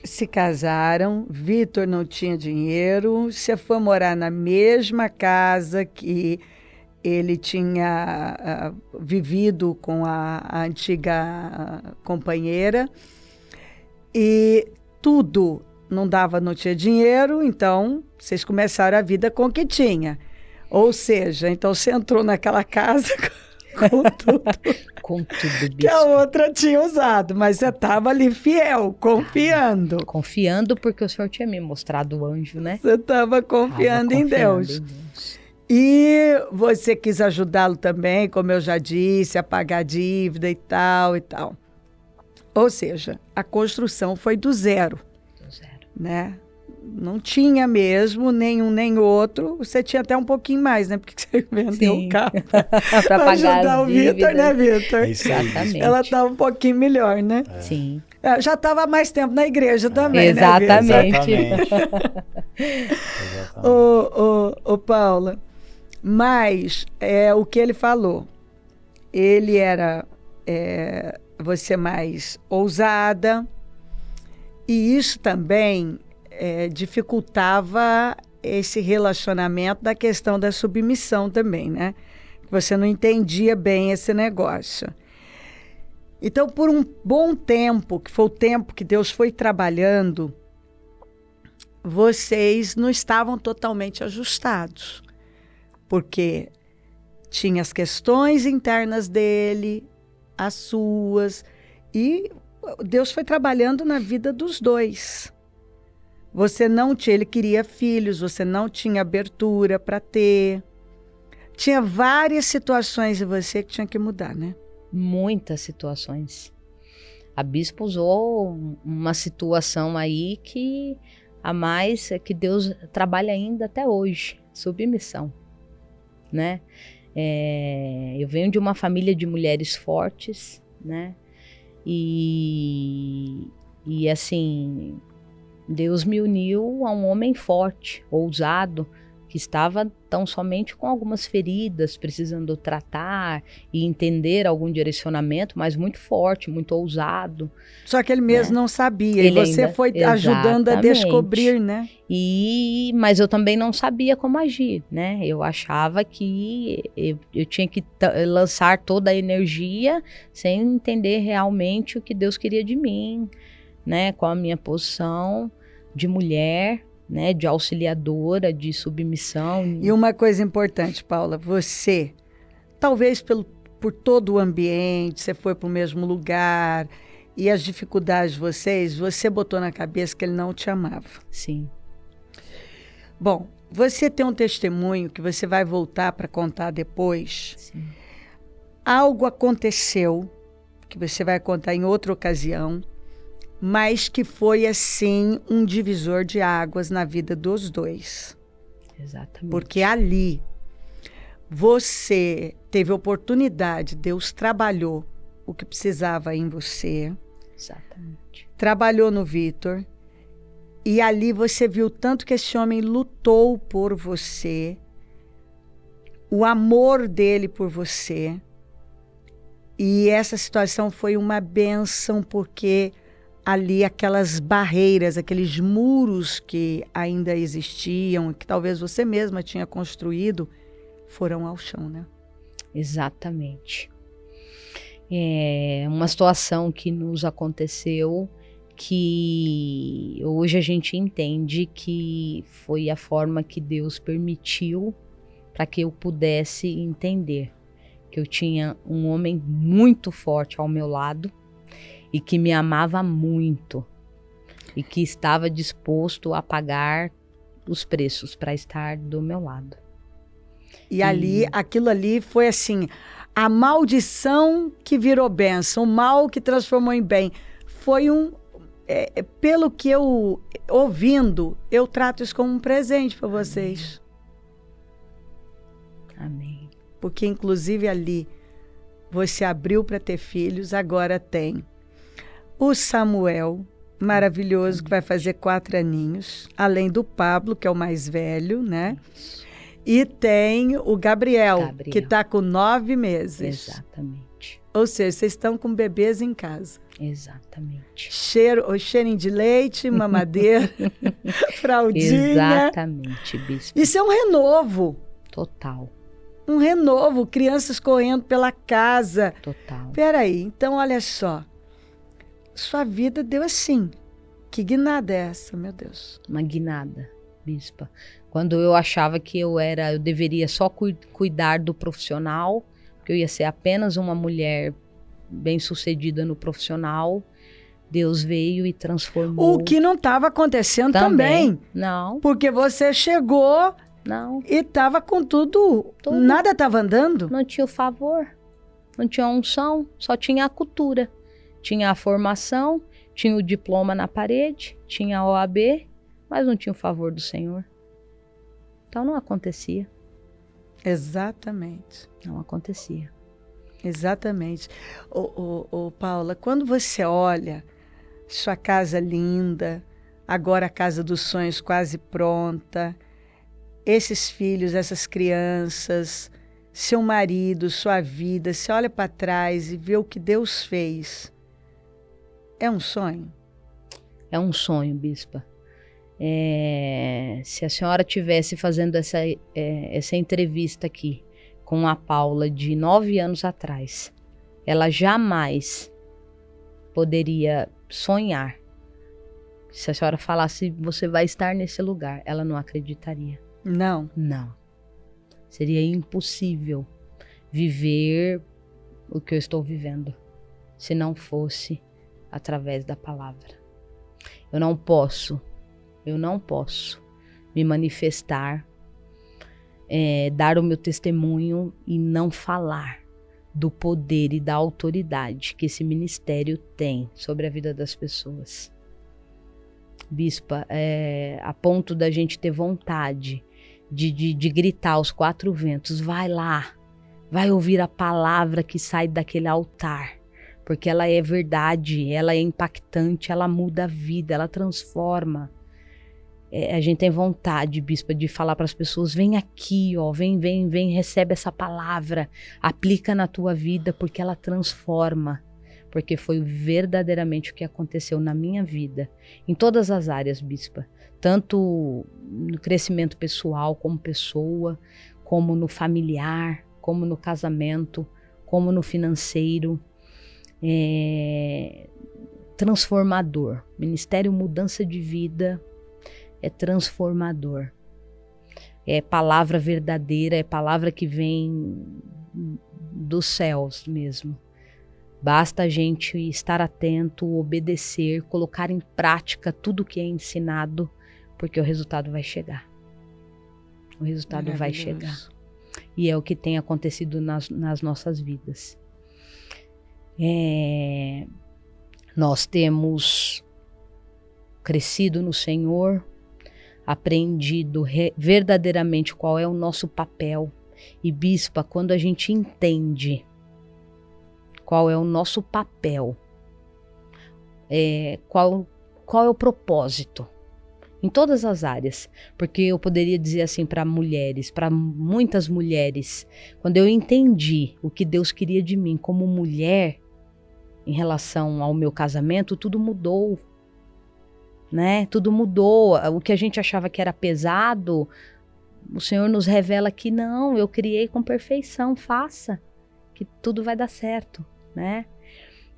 se casaram, Vitor não tinha dinheiro, você foi morar na mesma casa que ele tinha vivido com a antiga companheira e tudo não tinha dinheiro, então vocês começaram a vida com o que tinha. Ou seja, então você entrou naquela casa com tudo. Com tudo, bispo. Que a outra tinha usado, mas você estava ali fiel, confiando. Confiando porque o Senhor tinha me mostrado o anjo, né? Você estava confiando em Deus. E você quis ajudá-lo também, como eu já disse, a pagar a dívida e tal e tal. Ou seja, a construção foi do zero. Do zero. Né? Não tinha mesmo nenhum nem outro. Você tinha até um pouquinho mais, né? Porque você vendeu o carro para pagar ajudar o Vitor, né, Vitor? Exatamente. Ela estava um pouquinho melhor, né? Sim. Já estava há mais tempo na igreja também, exatamente. né, Ô, Paula, mas o que ele falou, ele era você mais ousada, e isso também dificultava esse relacionamento da questão da submissão também, né? Você não entendia bem esse negócio. Então, por um bom tempo, que foi o tempo que Deus foi trabalhando, vocês não estavam totalmente ajustados, porque tinha as questões internas dele, as suas, e Deus foi trabalhando na vida dos dois. Você não tinha, ele queria filhos, você não tinha abertura para ter. Tinha várias situações em você que tinha que mudar, né? Muitas situações. A bispa usou uma situação aí que a mais que Deus trabalha ainda até hoje, submissão, né? Eu venho de uma família de mulheres fortes, né? E assim, Deus me uniu a um homem forte, ousado, que estava tão somente com algumas feridas, precisando tratar e entender algum direcionamento, mas muito forte, muito ousado. Só que ele mesmo não sabia, ele e você ainda, foi ajudando a descobrir, né? Mas eu também não sabia como agir, né? Eu achava que eu tinha que lançar toda a energia sem entender realmente o que Deus queria de mim, né? Qual a minha posição de mulher, né, de auxiliadora, de submissão. E uma coisa importante, Paula, você, talvez por todo o ambiente, você foi para o mesmo lugar, e as dificuldades de você botou na cabeça que ele não te amava. Sim. Bom, você tem um testemunho que você vai voltar para contar depois. Sim. Algo aconteceu, que você vai contar em outra ocasião, mas que foi, assim, um divisor de águas na vida dos dois. Exatamente. Porque ali você teve oportunidade, Deus trabalhou o que precisava em você. Exatamente. Trabalhou no Vitor. E ali você viu tanto que esse homem lutou por você, o amor dele por você. E essa situação foi uma bênção, porque ali aquelas barreiras, aqueles muros que ainda existiam, que talvez você mesma tinha construído, foram ao chão, né? Exatamente. É uma situação que nos aconteceu, que hoje a gente entende que foi a forma que Deus permitiu para que eu pudesse entender que eu tinha um homem muito forte ao meu lado, e que me amava muito, e que estava disposto a pagar os preços para estar do meu lado. E ali, aquilo ali foi assim, a maldição que virou bênção, o mal que transformou em bem. Foi pelo que eu, ouvindo, eu trato isso como um presente para vocês. Amém. Porque, inclusive, ali, você abriu para ter filhos, agora tem o Samuel, maravilhoso, que vai fazer 4 aninhos, além do Pablo, que é o mais velho, né? E tem o Gabriel. Que está com 9 meses. Exatamente. Ou seja, vocês estão com bebês em casa. Exatamente. Cheirinho de leite, mamadeira, fraldinha. Exatamente, bispo. Isso é um renovo. Total. Um renovo, crianças correndo pela casa. Total. Peraí, então olha só. Sua vida deu assim. Que guinada é essa, meu Deus? Uma guinada, bispa. Quando eu achava que eu deveria só cuidar do profissional, que eu ia ser apenas uma mulher bem-sucedida no profissional, Deus veio e transformou. O que não estava acontecendo também. Não. Porque você chegou Não. E tava com tudo. Nada tava andando? Não tinha o favor, não tinha a unção, só tinha a cultura. Tinha a formação, tinha o diploma na parede, tinha a OAB, mas não tinha o favor do Senhor. Então não acontecia. Exatamente. Não acontecia. Exatamente. Ô, Paula, quando você olha sua casa linda, agora a casa dos sonhos quase pronta, esses filhos, essas crianças, seu marido, sua vida, você olha para trás e vê o que Deus fez. É um sonho? É um sonho, bispa. Se a senhora tivesse fazendo essa entrevista aqui com a Paula de 9 anos atrás, ela jamais poderia sonhar. Se a senhora falasse, você vai estar nesse lugar, ela não acreditaria. Não. Não. Seria impossível viver o que eu estou vivendo se não fosse através da palavra. Eu não posso me manifestar, dar o meu testemunho e não falar do poder e da autoridade que esse ministério tem sobre a vida das pessoas. Bispa, a ponto da gente ter vontade de gritar aos 4 ventos, vai lá, vai ouvir a palavra que sai daquele altar, porque ela é verdade, ela é impactante, ela muda a vida, ela transforma. A gente tem vontade, bispa, de falar para as pessoas, vem aqui, ó, vem, recebe essa palavra, aplica na tua vida, porque ela transforma. Porque foi verdadeiramente o que aconteceu na minha vida, em todas as áreas, bispa. Tanto no crescimento pessoal como pessoa, como no familiar, como no casamento, como no financeiro. Transformador. Ministério Mudança de Vida é transformador. É palavra verdadeira, é palavra que vem dos céus mesmo. Basta a gente estar atento, obedecer, colocar em prática tudo que é ensinado, porque o resultado vai chegar. O resultado vai chegar. E é o que tem acontecido nas nossas vidas. Nós temos crescido no Senhor, aprendido verdadeiramente qual é o nosso papel. E, bispa, quando a gente entende qual é o nosso papel, qual é o propósito, em todas as áreas, porque eu poderia dizer assim para mulheres, para muitas mulheres, quando eu entendi o que Deus queria de mim como mulher, em relação ao meu casamento, tudo mudou, né? Tudo mudou, o que a gente achava que era pesado, o Senhor nos revela que não, eu criei com perfeição, faça, que tudo vai dar certo, né?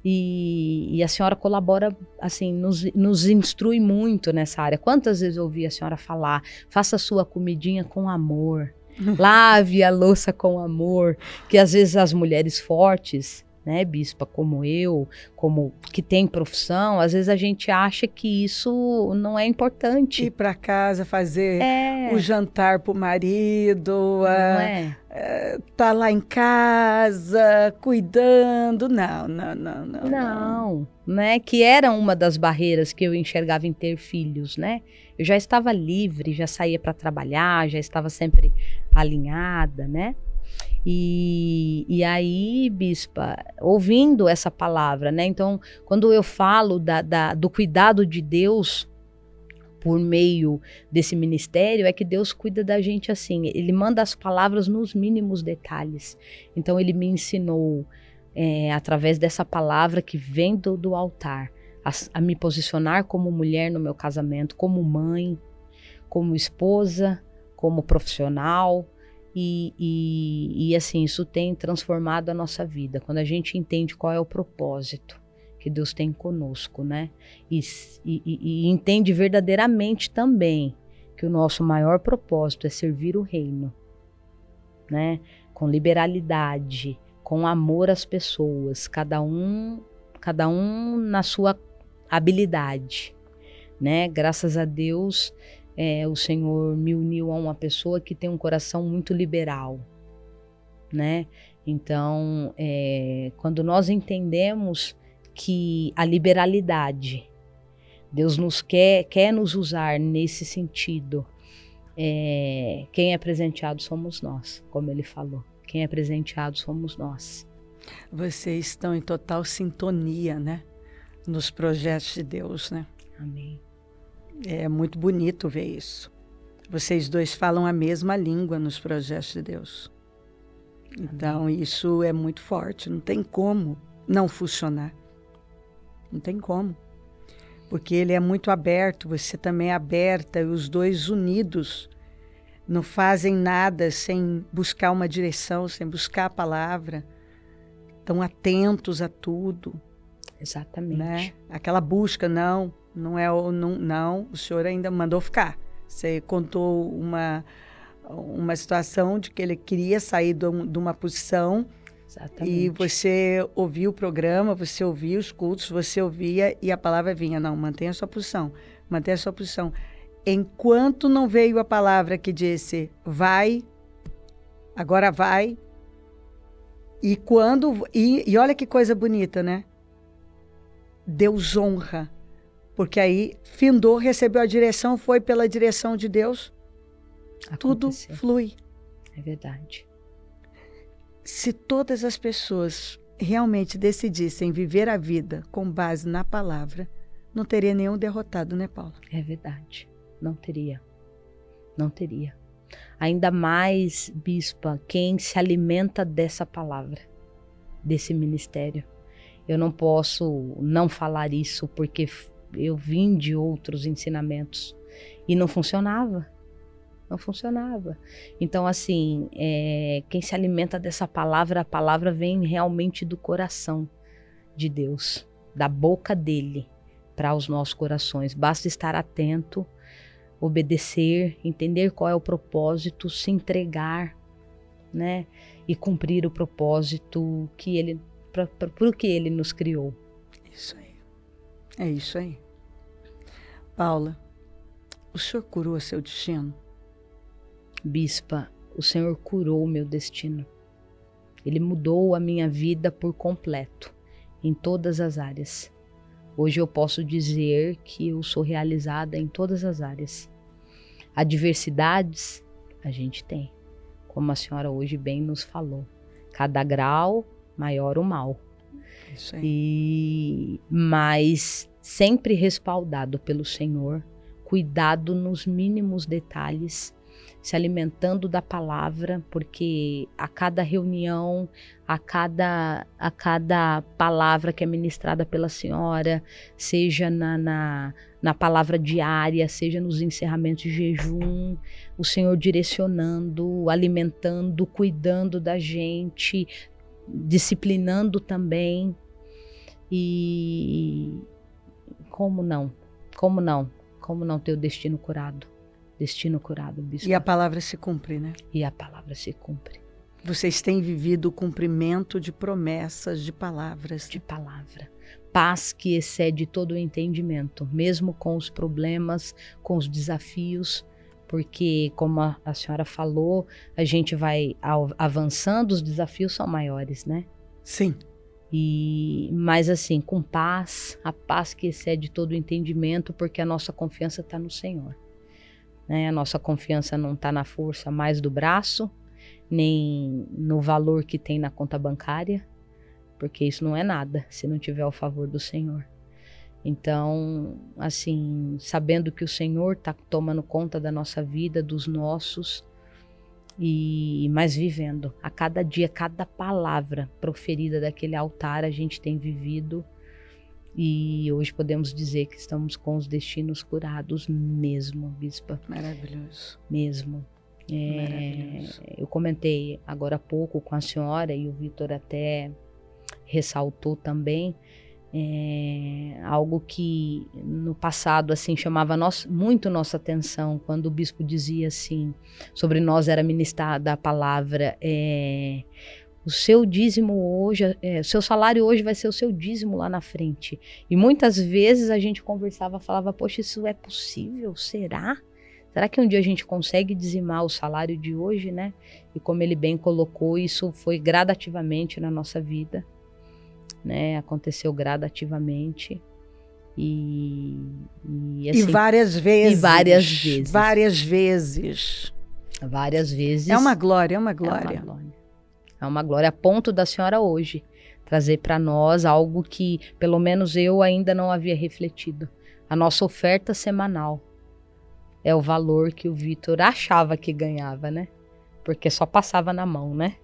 E a senhora colabora, assim, nos instrui muito nessa área. Quantas vezes eu ouvi a senhora falar, faça a sua comidinha com amor, lave a louça com amor, que às vezes as mulheres fortes, né, bispa, como eu, como que tem profissão, às vezes a gente acha que isso não é importante. Ir para casa, fazer o jantar pro marido, tá lá em casa, cuidando, não, né, que era uma das barreiras que eu enxergava em ter filhos, né, eu já estava livre, já saía para trabalhar, já estava sempre alinhada, né. E aí, bispa, ouvindo essa palavra, né? Então, quando eu falo do cuidado de Deus por meio desse ministério, é que Deus cuida da gente assim. Ele manda as palavras nos mínimos detalhes. Então, ele me ensinou, através dessa palavra que vem do altar, a me posicionar como mulher no meu casamento, como mãe, como esposa, como profissional. E assim, isso tem transformado a nossa vida, quando a gente entende qual é o propósito que Deus tem conosco, né? E entende verdadeiramente também que o nosso maior propósito é servir o reino, né? Com liberalidade, com amor às pessoas, cada um na sua habilidade, né? Graças a Deus, o Senhor me uniu a uma pessoa que tem um coração muito liberal, né? Então, quando nós entendemos que a liberalidade, Deus quer nos usar nesse sentido, quem é presenteado somos nós, como ele falou. Quem é presenteado somos nós. Vocês estão em total sintonia, né? Nos projetos de Deus, né? Amém. É muito bonito ver isso. Vocês dois falam a mesma língua nos projetos de Deus. Então, isso é muito forte. Não tem como não funcionar. Não tem como. Porque ele é muito aberto, você também é aberta, e os dois unidos não fazem nada sem buscar uma direção, sem buscar a palavra. Estão atentos a tudo. Exatamente. Né? Aquela busca, não, o senhor ainda mandou ficar. Você contou uma situação de que ele queria sair de uma posição. Exatamente. E você ouvia o programa, você ouvia os cultos, você ouvia e a palavra vinha. Não, mantenha a sua posição, mantenha a sua posição. Enquanto não veio a palavra que disse, vai, agora vai. E olha que coisa bonita, né? Deus honra. Porque aí findou, recebeu a direção, foi pela direção de Deus. Aconteceu. Tudo flui. É verdade. Se todas as pessoas realmente decidissem viver a vida com base na palavra, não teria nenhum derrotado, né, Paula? É verdade. Não teria. Não teria. Ainda mais, bispa, quem se alimenta dessa palavra, desse ministério. Eu não posso não falar isso porque eu vim de outros ensinamentos e não funcionava. Não funcionava. Então, assim, quem se alimenta dessa palavra, a palavra vem realmente do coração de Deus, da boca dele para os nossos corações. Basta estar atento, obedecer, entender qual é o propósito, se entregar, né? E cumprir o propósito que ele, para o que ele nos criou. Isso aí. É isso aí. Paula, o senhor curou seu destino? Bispa, o Senhor curou o meu destino. Ele mudou a minha vida por completo, em todas as áreas. Hoje eu posso dizer que eu sou realizada em todas as áreas. Adversidades a gente tem, como a senhora hoje bem nos falou. Cada grau, maior o mal. Isso aí. Mas sempre respaldado pelo Senhor, cuidado nos mínimos detalhes, se alimentando da palavra, porque a cada reunião, a cada palavra que é ministrada pela senhora, seja na palavra diária, seja nos encerramentos de jejum, o Senhor direcionando, alimentando, cuidando da gente, disciplinando também. E como não ter o destino curado? Destino curado, bispo. E a palavra se cumpre, né? E a palavra se cumpre. Vocês têm vivido o cumprimento de promessas, de palavras. De palavra. Paz que excede todo o entendimento, mesmo com os problemas, com os desafios, porque, como a senhora falou, a gente vai avançando, os desafios são maiores, né? Sim. Mas assim, com paz, a paz que excede todo o entendimento, porque a nossa confiança está no Senhor. Né? A nossa confiança não está na força mais do braço, nem no valor que tem na conta bancária, porque isso não é nada se não tiver o favor do Senhor. Então, assim, sabendo que o Senhor está tomando conta da nossa vida, dos nossos, mas vivendo a cada dia, cada palavra proferida daquele altar a gente tem vivido. E hoje podemos dizer que estamos com os destinos curados mesmo, bispa. Maravilhoso. Mesmo. Maravilhoso. Eu comentei agora há pouco com a senhora, e o Vitor até ressaltou também, algo que no passado assim chamava muito nossa atenção, quando o bispo dizia assim, sobre nós era ministrada a palavra, o seu dízimo hoje, o seu salário hoje vai ser o seu dízimo lá na frente. E muitas vezes a gente conversava, falava, poxa, isso é possível? Será Será que um dia a gente consegue dizimar o salário de hoje, né? E como ele bem colocou, isso foi gradativamente na nossa vida, né? Aconteceu gradativamente e assim, E várias vezes. E várias vezes. Várias vezes. Várias vezes. É uma glória, é uma É glória. uma glória. É uma glória a ponto da senhora hoje trazer para nós algo que pelo menos eu ainda não havia refletido. A nossa oferta semanal é o valor que o Vitor achava que ganhava, né? Porque só passava na mão, né?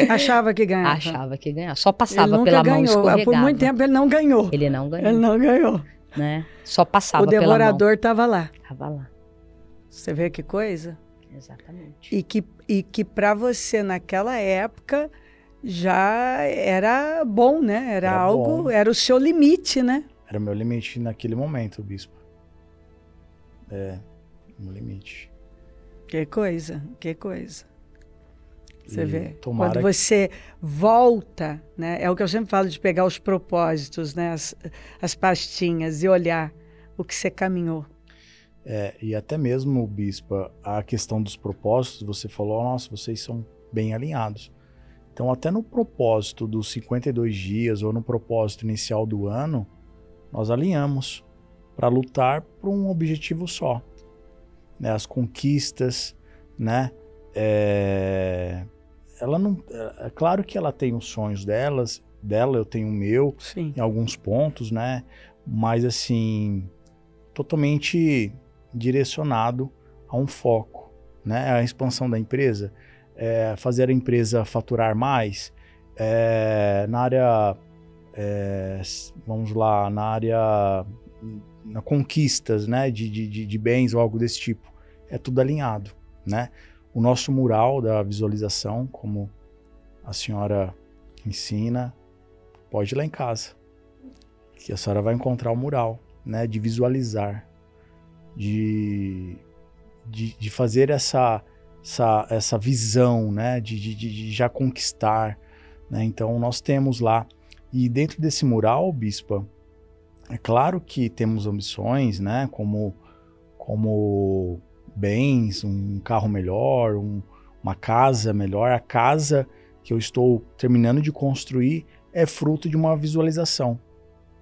Achava que ganhava. Achava que ganhava. Só Ele passava nunca pela mão, ganhou. escorregava. Por muito tempo ele não ganhou. Ele não ganhou, Ele não ganhou. né? Só passava O pela mão. devorador estava lá. Tava lá, Você vê que coisa? exatamente. E que para você naquela época já era bom, né? Era algo, bom. era o seu limite, né? Era o meu limite naquele momento, bispo. Meu limite. Que coisa, que coisa. Você E vê, tomara quando você volta, né? É o que eu sempre falo de pegar os propósitos, né? As pastinhas e olhar o que você caminhou. E até mesmo, bispa, a questão dos propósitos, você falou, nossa, vocês são bem alinhados. Então, até no propósito dos 52 dias ou no propósito inicial do ano, nós alinhamos para lutar por um objetivo só. Né? As conquistas, né? Ela não, é claro que ela tem os sonhos dela, eu tenho o meu, Sim. em alguns pontos, né? Mas assim, totalmente direcionado a um foco, né? A expansão da empresa, fazer a empresa faturar mais, na área, vamos lá, na conquistas, né? De bens ou algo desse tipo, é tudo alinhado, né? O nosso mural da visualização, como a senhora ensina, pode ir lá em casa, que a senhora vai encontrar o mural, né? De visualizar, de fazer essa visão, né? De já conquistar, né? Então nós temos lá, e dentro desse mural, bispa, é claro que temos ambições, né? Como bens, um carro melhor, uma casa melhor. A casa que eu estou terminando de construir é fruto de uma visualização.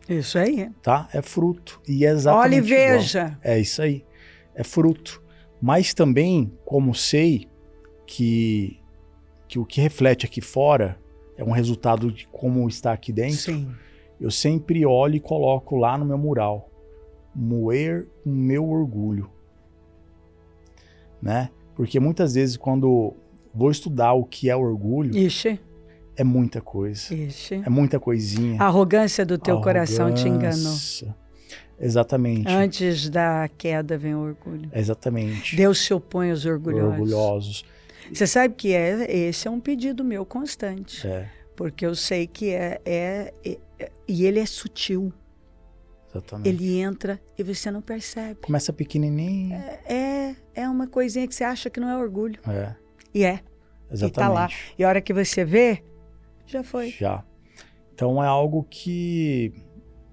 Isso aí. Tá? É fruto. E é exatamente Olha e igual. veja. É isso aí. É fruto. Mas também, como sei que o que reflete aqui fora é um resultado de como está aqui dentro, Sim. eu sempre olho e coloco lá no meu mural: moer o meu orgulho. Né? Porque muitas vezes quando vou estudar o que é orgulho, Ixi, é muita coisa. ixi. É muita coisinha. A arrogância do teu coração te enganou. Exatamente. Antes da queda vem o orgulho. Exatamente. Deus se opõe aos orgulhosos. Orgulhosos. Você sabe que esse é um pedido meu constante. Porque eu sei que e ele é sutil. Exatamente. Ele entra e você não percebe. Começa pequenininho. É uma coisinha que você acha que não é orgulho. E é. Exatamente. E tá lá. E a hora que você vê, já foi. Já. Então é algo que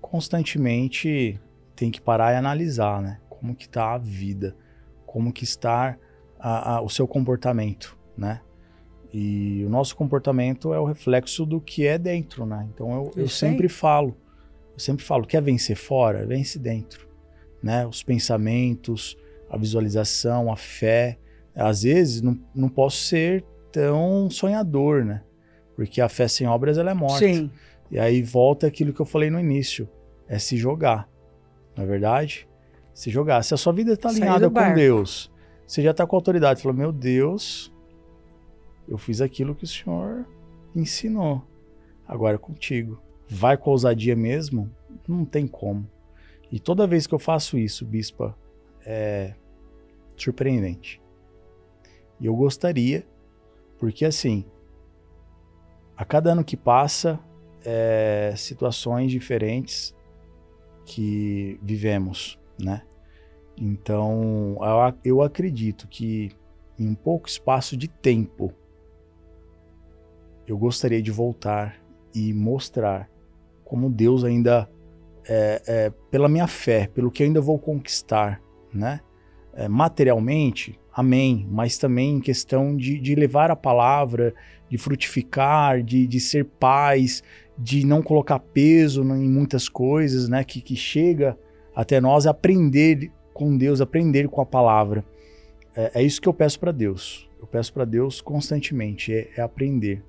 constantemente tem que parar e analisar, né? Como que tá a vida, como que está o seu comportamento, né? E o nosso comportamento é o reflexo do que é dentro, né? Então eu sempre falo, quer vencer fora? Vence dentro, né? Os pensamentos, a visualização, a fé. Às vezes não posso ser tão sonhador, né? Porque a fé sem obras, ela é morta. Sim. E aí volta aquilo que eu falei no início, é se jogar, não é verdade? Se jogar. Se a sua vida está alinhada com Deus, você já está com autoridade, fala, meu Deus, eu fiz aquilo que o Senhor ensinou, agora é contigo. Vai com ousadia mesmo? Não tem como. E toda vez que eu faço isso, bispa, é surpreendente. E eu gostaria, porque assim, a cada ano que passa, situações diferentes que vivemos, né? Então, eu acredito que em um pouco espaço de tempo, eu gostaria de voltar e mostrar como Deus ainda, pela minha fé, pelo que eu ainda vou conquistar, né? materialmente, amém, mas também em questão de levar a palavra, de frutificar, de ser paz, de não colocar peso em muitas coisas, né, que chega até nós, aprender com Deus, aprender com a palavra. É isso que eu peço para Deus. Eu peço para Deus constantemente, é aprender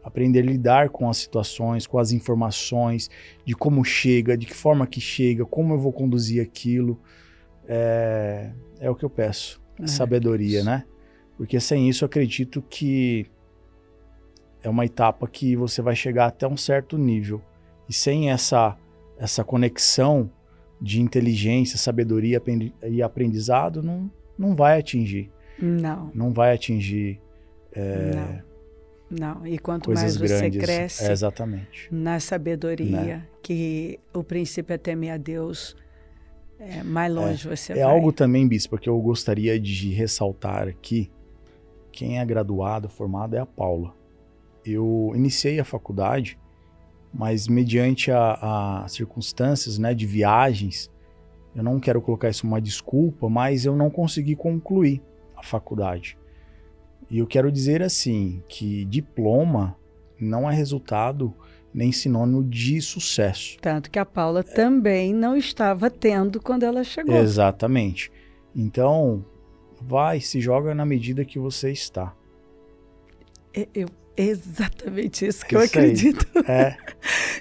a lidar com as situações, com as informações, de como chega, de que forma que chega, como eu vou conduzir aquilo. É o que eu peço, sabedoria, né? Porque sem isso eu acredito que é uma etapa que você vai chegar até um certo nível. E sem essa conexão de inteligência, sabedoria e aprendizado, não vai atingir. Não vai atingir Não, e quanto coisas mais você grandes. cresce Exatamente. na sabedoria, Né? que o princípio é temer a Deus, mais longe você vai. É algo também, Bispo, que eu gostaria de ressaltar aqui. Quem é graduado, formado é a Paula. Eu iniciei a faculdade, mas mediante as circunstâncias, né, de viagens, eu não quero colocar isso uma desculpa, mas eu não consegui concluir a faculdade. E eu quero dizer assim, que diploma não é resultado nem sinônimo de sucesso. Tanto que a Paula também não estava tendo quando ela chegou. Exatamente. Então, se joga na medida que você está. Exatamente isso que Isso eu acredito.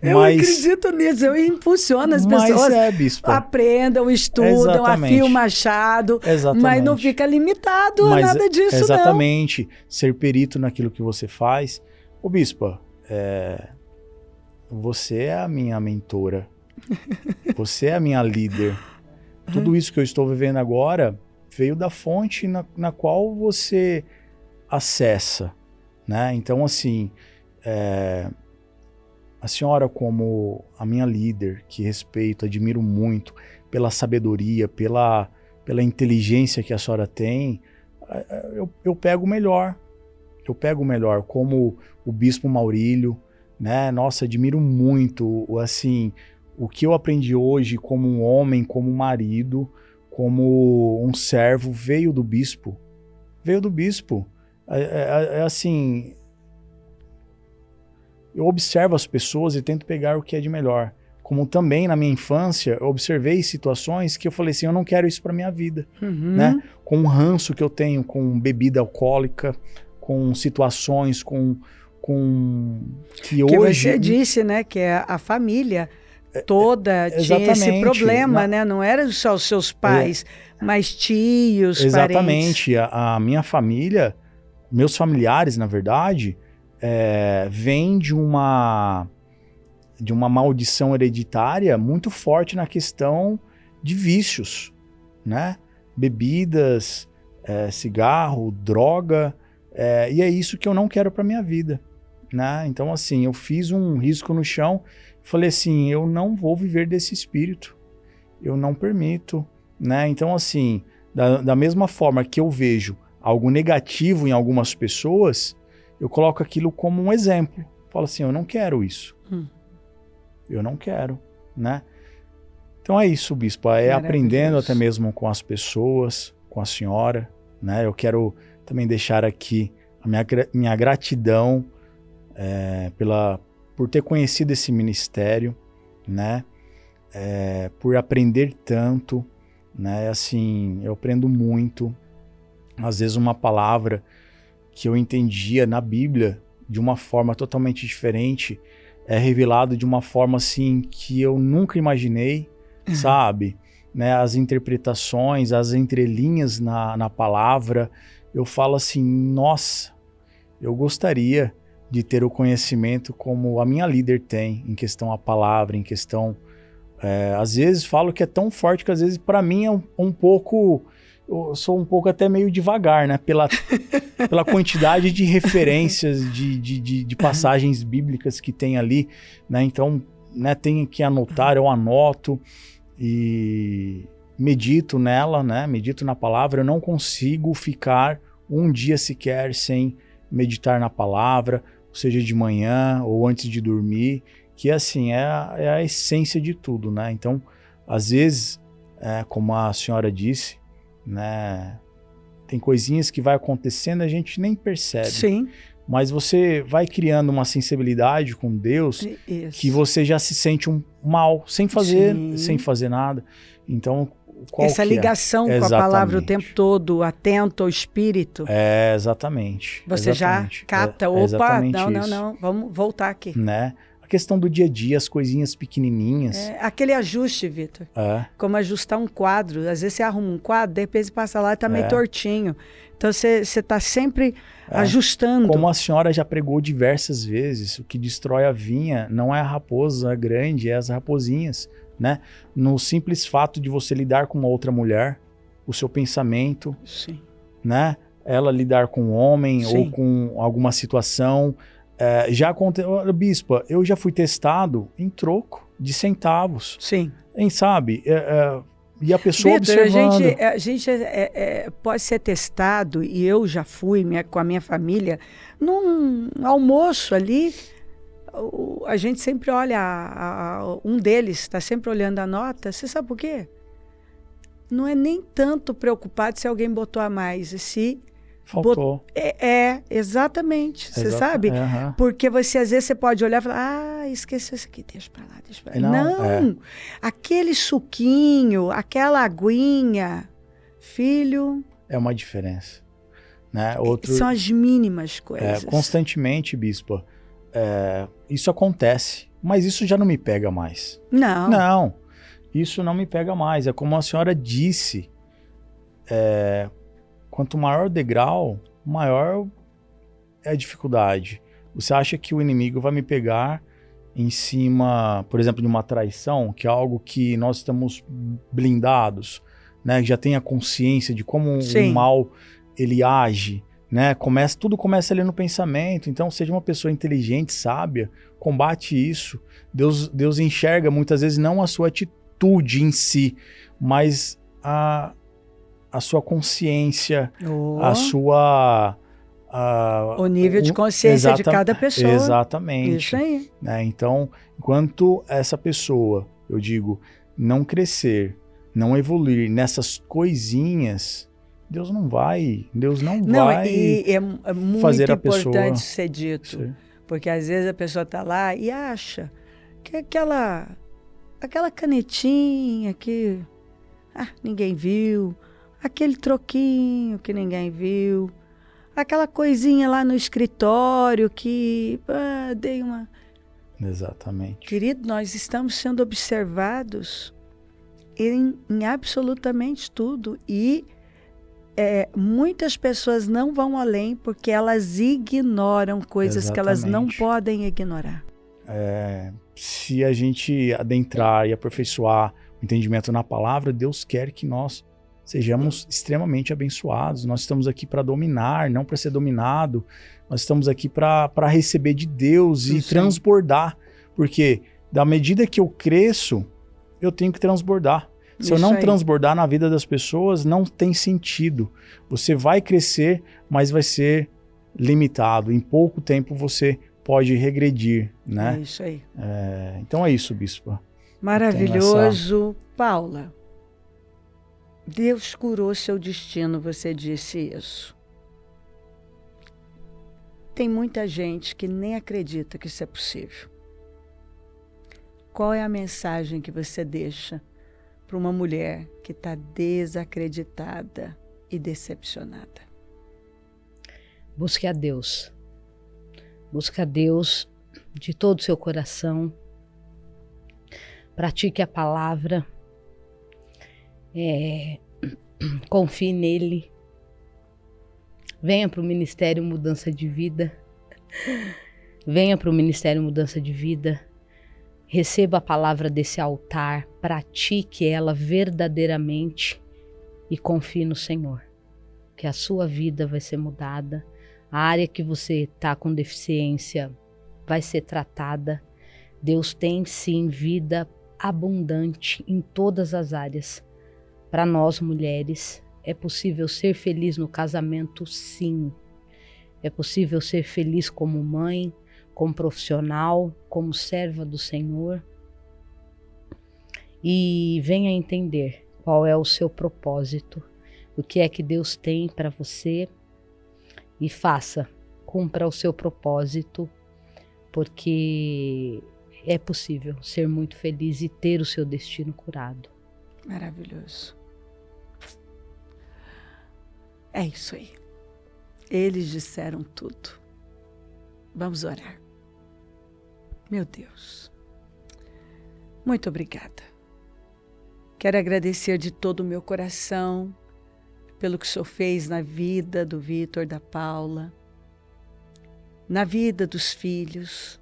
Eu acredito nisso, eu impulsiono as pessoas. Bispo. Aprendam, estudam, afiem o machado, mas não fica limitado a nada disso, exatamente. Ser perito naquilo que você faz. Ô, Bispa, você é a minha mentora, você é a minha líder. Tudo isso que eu estou vivendo agora veio da fonte na qual você acessa, né? Então, assim, a senhora como a minha líder, que respeito, admiro muito pela sabedoria, pela inteligência que a senhora tem, eu pego o melhor. Eu pego o melhor, como o Bispo Maurílio, né? Nossa, admiro muito, assim, o que eu aprendi hoje como um homem, como um marido, como um servo, veio do Bispo. Veio do Bispo. Assim, eu observo as pessoas e tento pegar o que é de melhor. Como também na minha infância, eu observei situações que eu falei assim, eu não quero isso para minha vida, né? Com o ranço que eu tenho com bebida alcoólica, com situações, com que hoje... Que você disse, né, que a família toda tinha esse problema, né? Não era só os seus pais, mas tios, exatamente. parentes. A minha família, meus familiares, na verdade, vêm de uma maldição hereditária muito forte na questão de vícios, né? Bebidas, cigarro, droga, e é isso que eu não quero para minha vida, né? Então, assim, eu fiz um risco no chão, falei assim, eu não vou viver desse espírito, eu não permito, né? Então, assim, da mesma forma que eu vejo algo negativo em algumas pessoas, eu coloco aquilo como um exemplo, falo assim, eu não quero isso. Eu não quero, né? Então é isso, Bispo, aprendendo até mesmo com as pessoas, com a senhora, né? Eu quero também deixar aqui a minha gratidão por ter conhecido esse ministério, né? Por aprender tanto, né? Assim, eu aprendo muito. Às vezes uma palavra que eu entendia na Bíblia de uma forma totalmente diferente é revelado de uma forma assim que eu nunca imaginei, sabe? Né? As interpretações, as entrelinhas na palavra, eu falo assim, nossa, eu gostaria de ter o conhecimento como a minha líder tem, em questão a palavra, em questão... às vezes falo que é tão forte que às vezes para mim é um pouco... Eu sou um pouco até meio devagar, né? Pela quantidade de referências, de passagens bíblicas que tem ali, né? Então, né, tem que anotar, eu anoto e medito nela, né? Medito na palavra. Eu não consigo ficar um dia sequer sem meditar na palavra, seja de manhã ou antes de dormir, que assim, é a essência de tudo, né? Então, às vezes, como a senhora disse, né? Tem coisinhas que vai acontecendo e a gente nem percebe. Sim. Mas você vai criando uma sensibilidade com Deus Isso. que você já se sente mal, sem fazer Sim. nada. Então, qual Essa que é? ligação com a Exatamente. palavra o tempo todo, atento ao Espírito. Exatamente. Você exatamente. já capta, opa, exatamente não, isso. vamos voltar aqui. Né? A questão do dia a dia, as coisinhas pequenininhas. Aquele ajuste, Vitor. Como ajustar um quadro. Às vezes você arruma um quadro, de repente você passa lá e tá meio tortinho. Então você está sempre ajustando. Como a senhora já pregou diversas vezes, o que destrói a vinha não é a raposa grande, é as raposinhas, né? No simples fato de você lidar com uma outra mulher, o seu pensamento, Sim. né? Ela lidar com um homem Sim. ou com alguma situação. Já aconteceu, bispa, eu já fui testado em troco de centavos. Sim. Sabe? E a pessoa Vitor, observando. a gente pode ser testado, e eu já fui com a minha família, num almoço ali, a gente sempre olha, um deles está sempre olhando a nota. Você sabe por quê? Não é nem tanto preocupado se alguém botou a mais, se... Faltou. Exatamente. Você sabe? Porque você, às vezes, você pode olhar e falar, esqueceu isso aqui, deixa pra lá, deixa pra lá. Não, aquele suquinho, aquela aguinha, filho... É uma diferença. Né? São as mínimas coisas. Constantemente, bispa, isso acontece, mas isso já não me pega mais. Não, isso não me pega mais. É como a senhora disse, quanto maior o degrau, maior é a dificuldade. Você acha que o inimigo vai me pegar em cima, por exemplo, de uma traição, que é algo que nós estamos blindados, né? Já tem a consciência de como o mal ele age, né? Tudo começa ali no pensamento. Então, seja uma pessoa inteligente, sábia, combate isso. Deus enxerga muitas vezes não a sua atitude em si, mas a sua consciência, a sua... o nível de consciência de cada pessoa. Exatamente. Isso aí. Então, enquanto essa pessoa, eu digo, não crescer, não evoluir nessas coisinhas, Deus não vai é muito fazer a importante pessoa... ser dito. Porque às vezes a pessoa está lá e acha que aquela canetinha que ninguém viu, aquele troquinho que ninguém viu, aquela coisinha lá no escritório que dei uma... Exatamente. Querido, nós estamos sendo observados em absolutamente tudo. E muitas pessoas não vão além porque elas ignoram coisas que elas não podem ignorar. Se a gente adentrar e aperfeiçoar o entendimento na palavra, Deus quer que nós sejamos extremamente abençoados. Nós estamos aqui para dominar, não para ser dominado. Nós estamos aqui para receber de Deus e transbordar. Porque da medida que eu cresço, eu tenho que transbordar. Se eu não transbordar na vida das pessoas, não tem sentido. Você vai crescer, mas vai ser limitado. Em pouco tempo você pode regredir, né? É isso aí. Então é isso, bispa. Maravilhoso. Paula, Deus curou seu destino, você disse isso. Tem muita gente que nem acredita que isso é possível. Qual é a mensagem que você deixa para uma mulher que está desacreditada e decepcionada? Busque a Deus. Busque a Deus de todo o seu coração. Pratique a palavra. Confie nele. Venha para o Ministério Mudança de Vida. Venha para o Ministério Mudança de Vida. Receba a palavra desse altar. Pratique ela verdadeiramente e confie no Senhor. Que a sua vida vai ser mudada. A área que você está com deficiência vai ser tratada. Deus tem sim vida abundante em todas as áreas. Para nós mulheres, é possível ser feliz no casamento, sim. É possível ser feliz como mãe, como profissional, como serva do Senhor. E venha entender qual é o seu propósito. o que é que Deus tem para você e faça, cumpra o seu propósito, porque é possível ser muito feliz e ter o seu destino curado. Maravilhoso. É isso aí. Eles disseram tudo. Vamos orar. Meu Deus, muito obrigada. Quero agradecer de todo o meu coração pelo que o Senhor fez na vida do Vitor, da Paula, na vida dos filhos,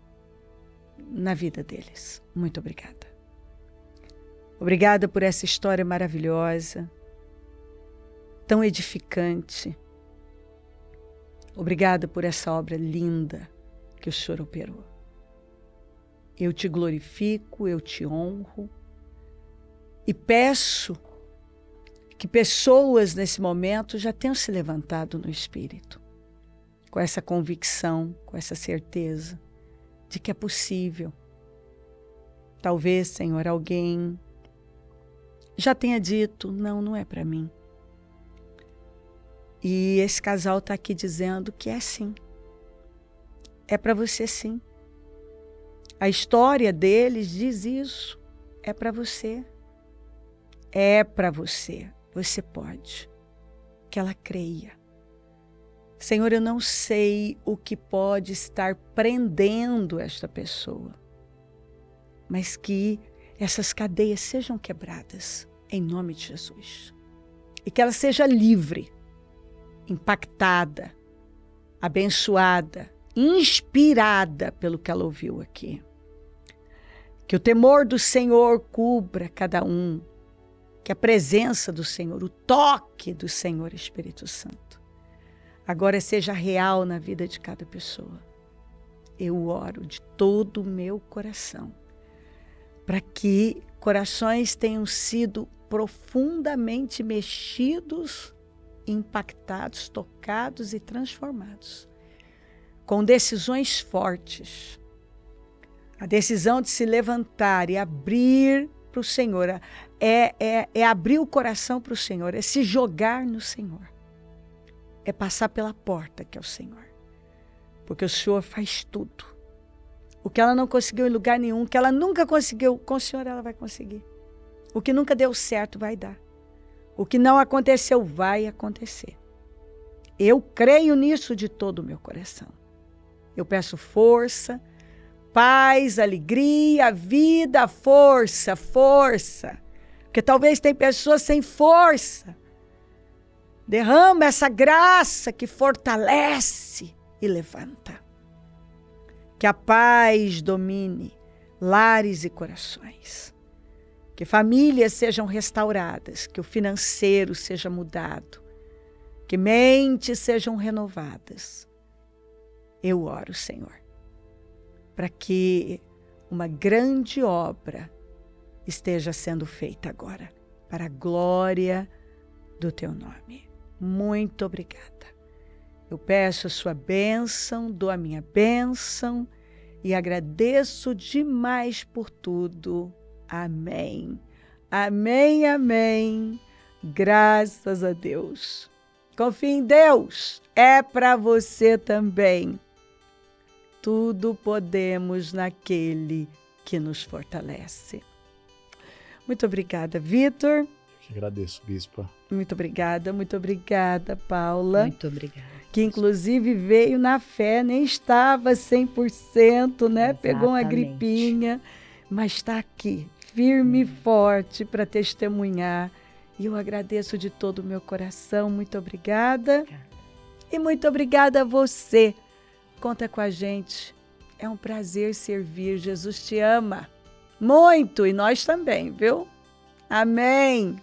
na vida deles. Muito obrigada. Obrigada por essa história maravilhosa, tão edificante. Obrigada por essa obra linda que o Senhor operou. Eu te glorifico, eu te honro e peço que pessoas nesse momento já tenham se levantado no espírito, com essa convicção, com essa certeza de que é possível. Talvez, Senhor, alguém já tenha dito, não é para mim. E esse casal está aqui dizendo que é sim. É para você sim. A história deles diz isso. É para você. É para você. Você pode. Que ela creia. Senhor, eu não sei o que pode estar prendendo esta pessoa, mas que essas cadeias sejam quebradas em nome de Jesus. E que ela seja livre, impactada, abençoada, inspirada pelo que ela ouviu aqui. Que o temor do Senhor cubra cada um, que a presença do Senhor, o toque do Senhor Espírito Santo, agora seja real na vida de cada pessoa. Eu oro de todo o meu coração, para que corações tenham sido profundamente mexidos, impactados, tocados e transformados, com decisões fortes. A decisão de se levantar e abrir para o Senhor, é abrir o coração para o Senhor, é se jogar no Senhor, é passar pela porta que é o Senhor, porque o Senhor faz tudo. O que ela não conseguiu em lugar nenhum, o que ela nunca conseguiu, com o Senhor ela vai conseguir. O que nunca deu certo vai dar. O que não aconteceu vai acontecer. Eu creio nisso de todo o meu coração. Eu peço força, paz, alegria, vida, força, força. Porque talvez tem pessoas sem força. Derrama essa graça que fortalece e levanta. Que a paz domine lares e corações. Que famílias sejam restauradas, que o financeiro seja mudado, que mentes sejam renovadas. Eu oro, Senhor, para que uma grande obra esteja sendo feita agora, para a glória do Teu nome. Muito obrigada. Eu peço a sua bênção, dou a minha bênção e agradeço demais por tudo. Amém. Amém, amém. Graças a Deus. Confie em Deus. É para você também. Tudo podemos naquele que nos fortalece. Muito obrigada, Vitor. Eu que agradeço, Bispa. Muito obrigada, Paula. Muito obrigada. Que inclusive veio na fé, nem estava 100%, né? Exatamente. Pegou uma gripinha, mas está aqui, firme e forte para testemunhar. E eu agradeço de todo o meu coração. Muito obrigada. E muito obrigada a você. Conta com a gente. É um prazer servir. Jesus te ama muito e nós também, viu? Amém.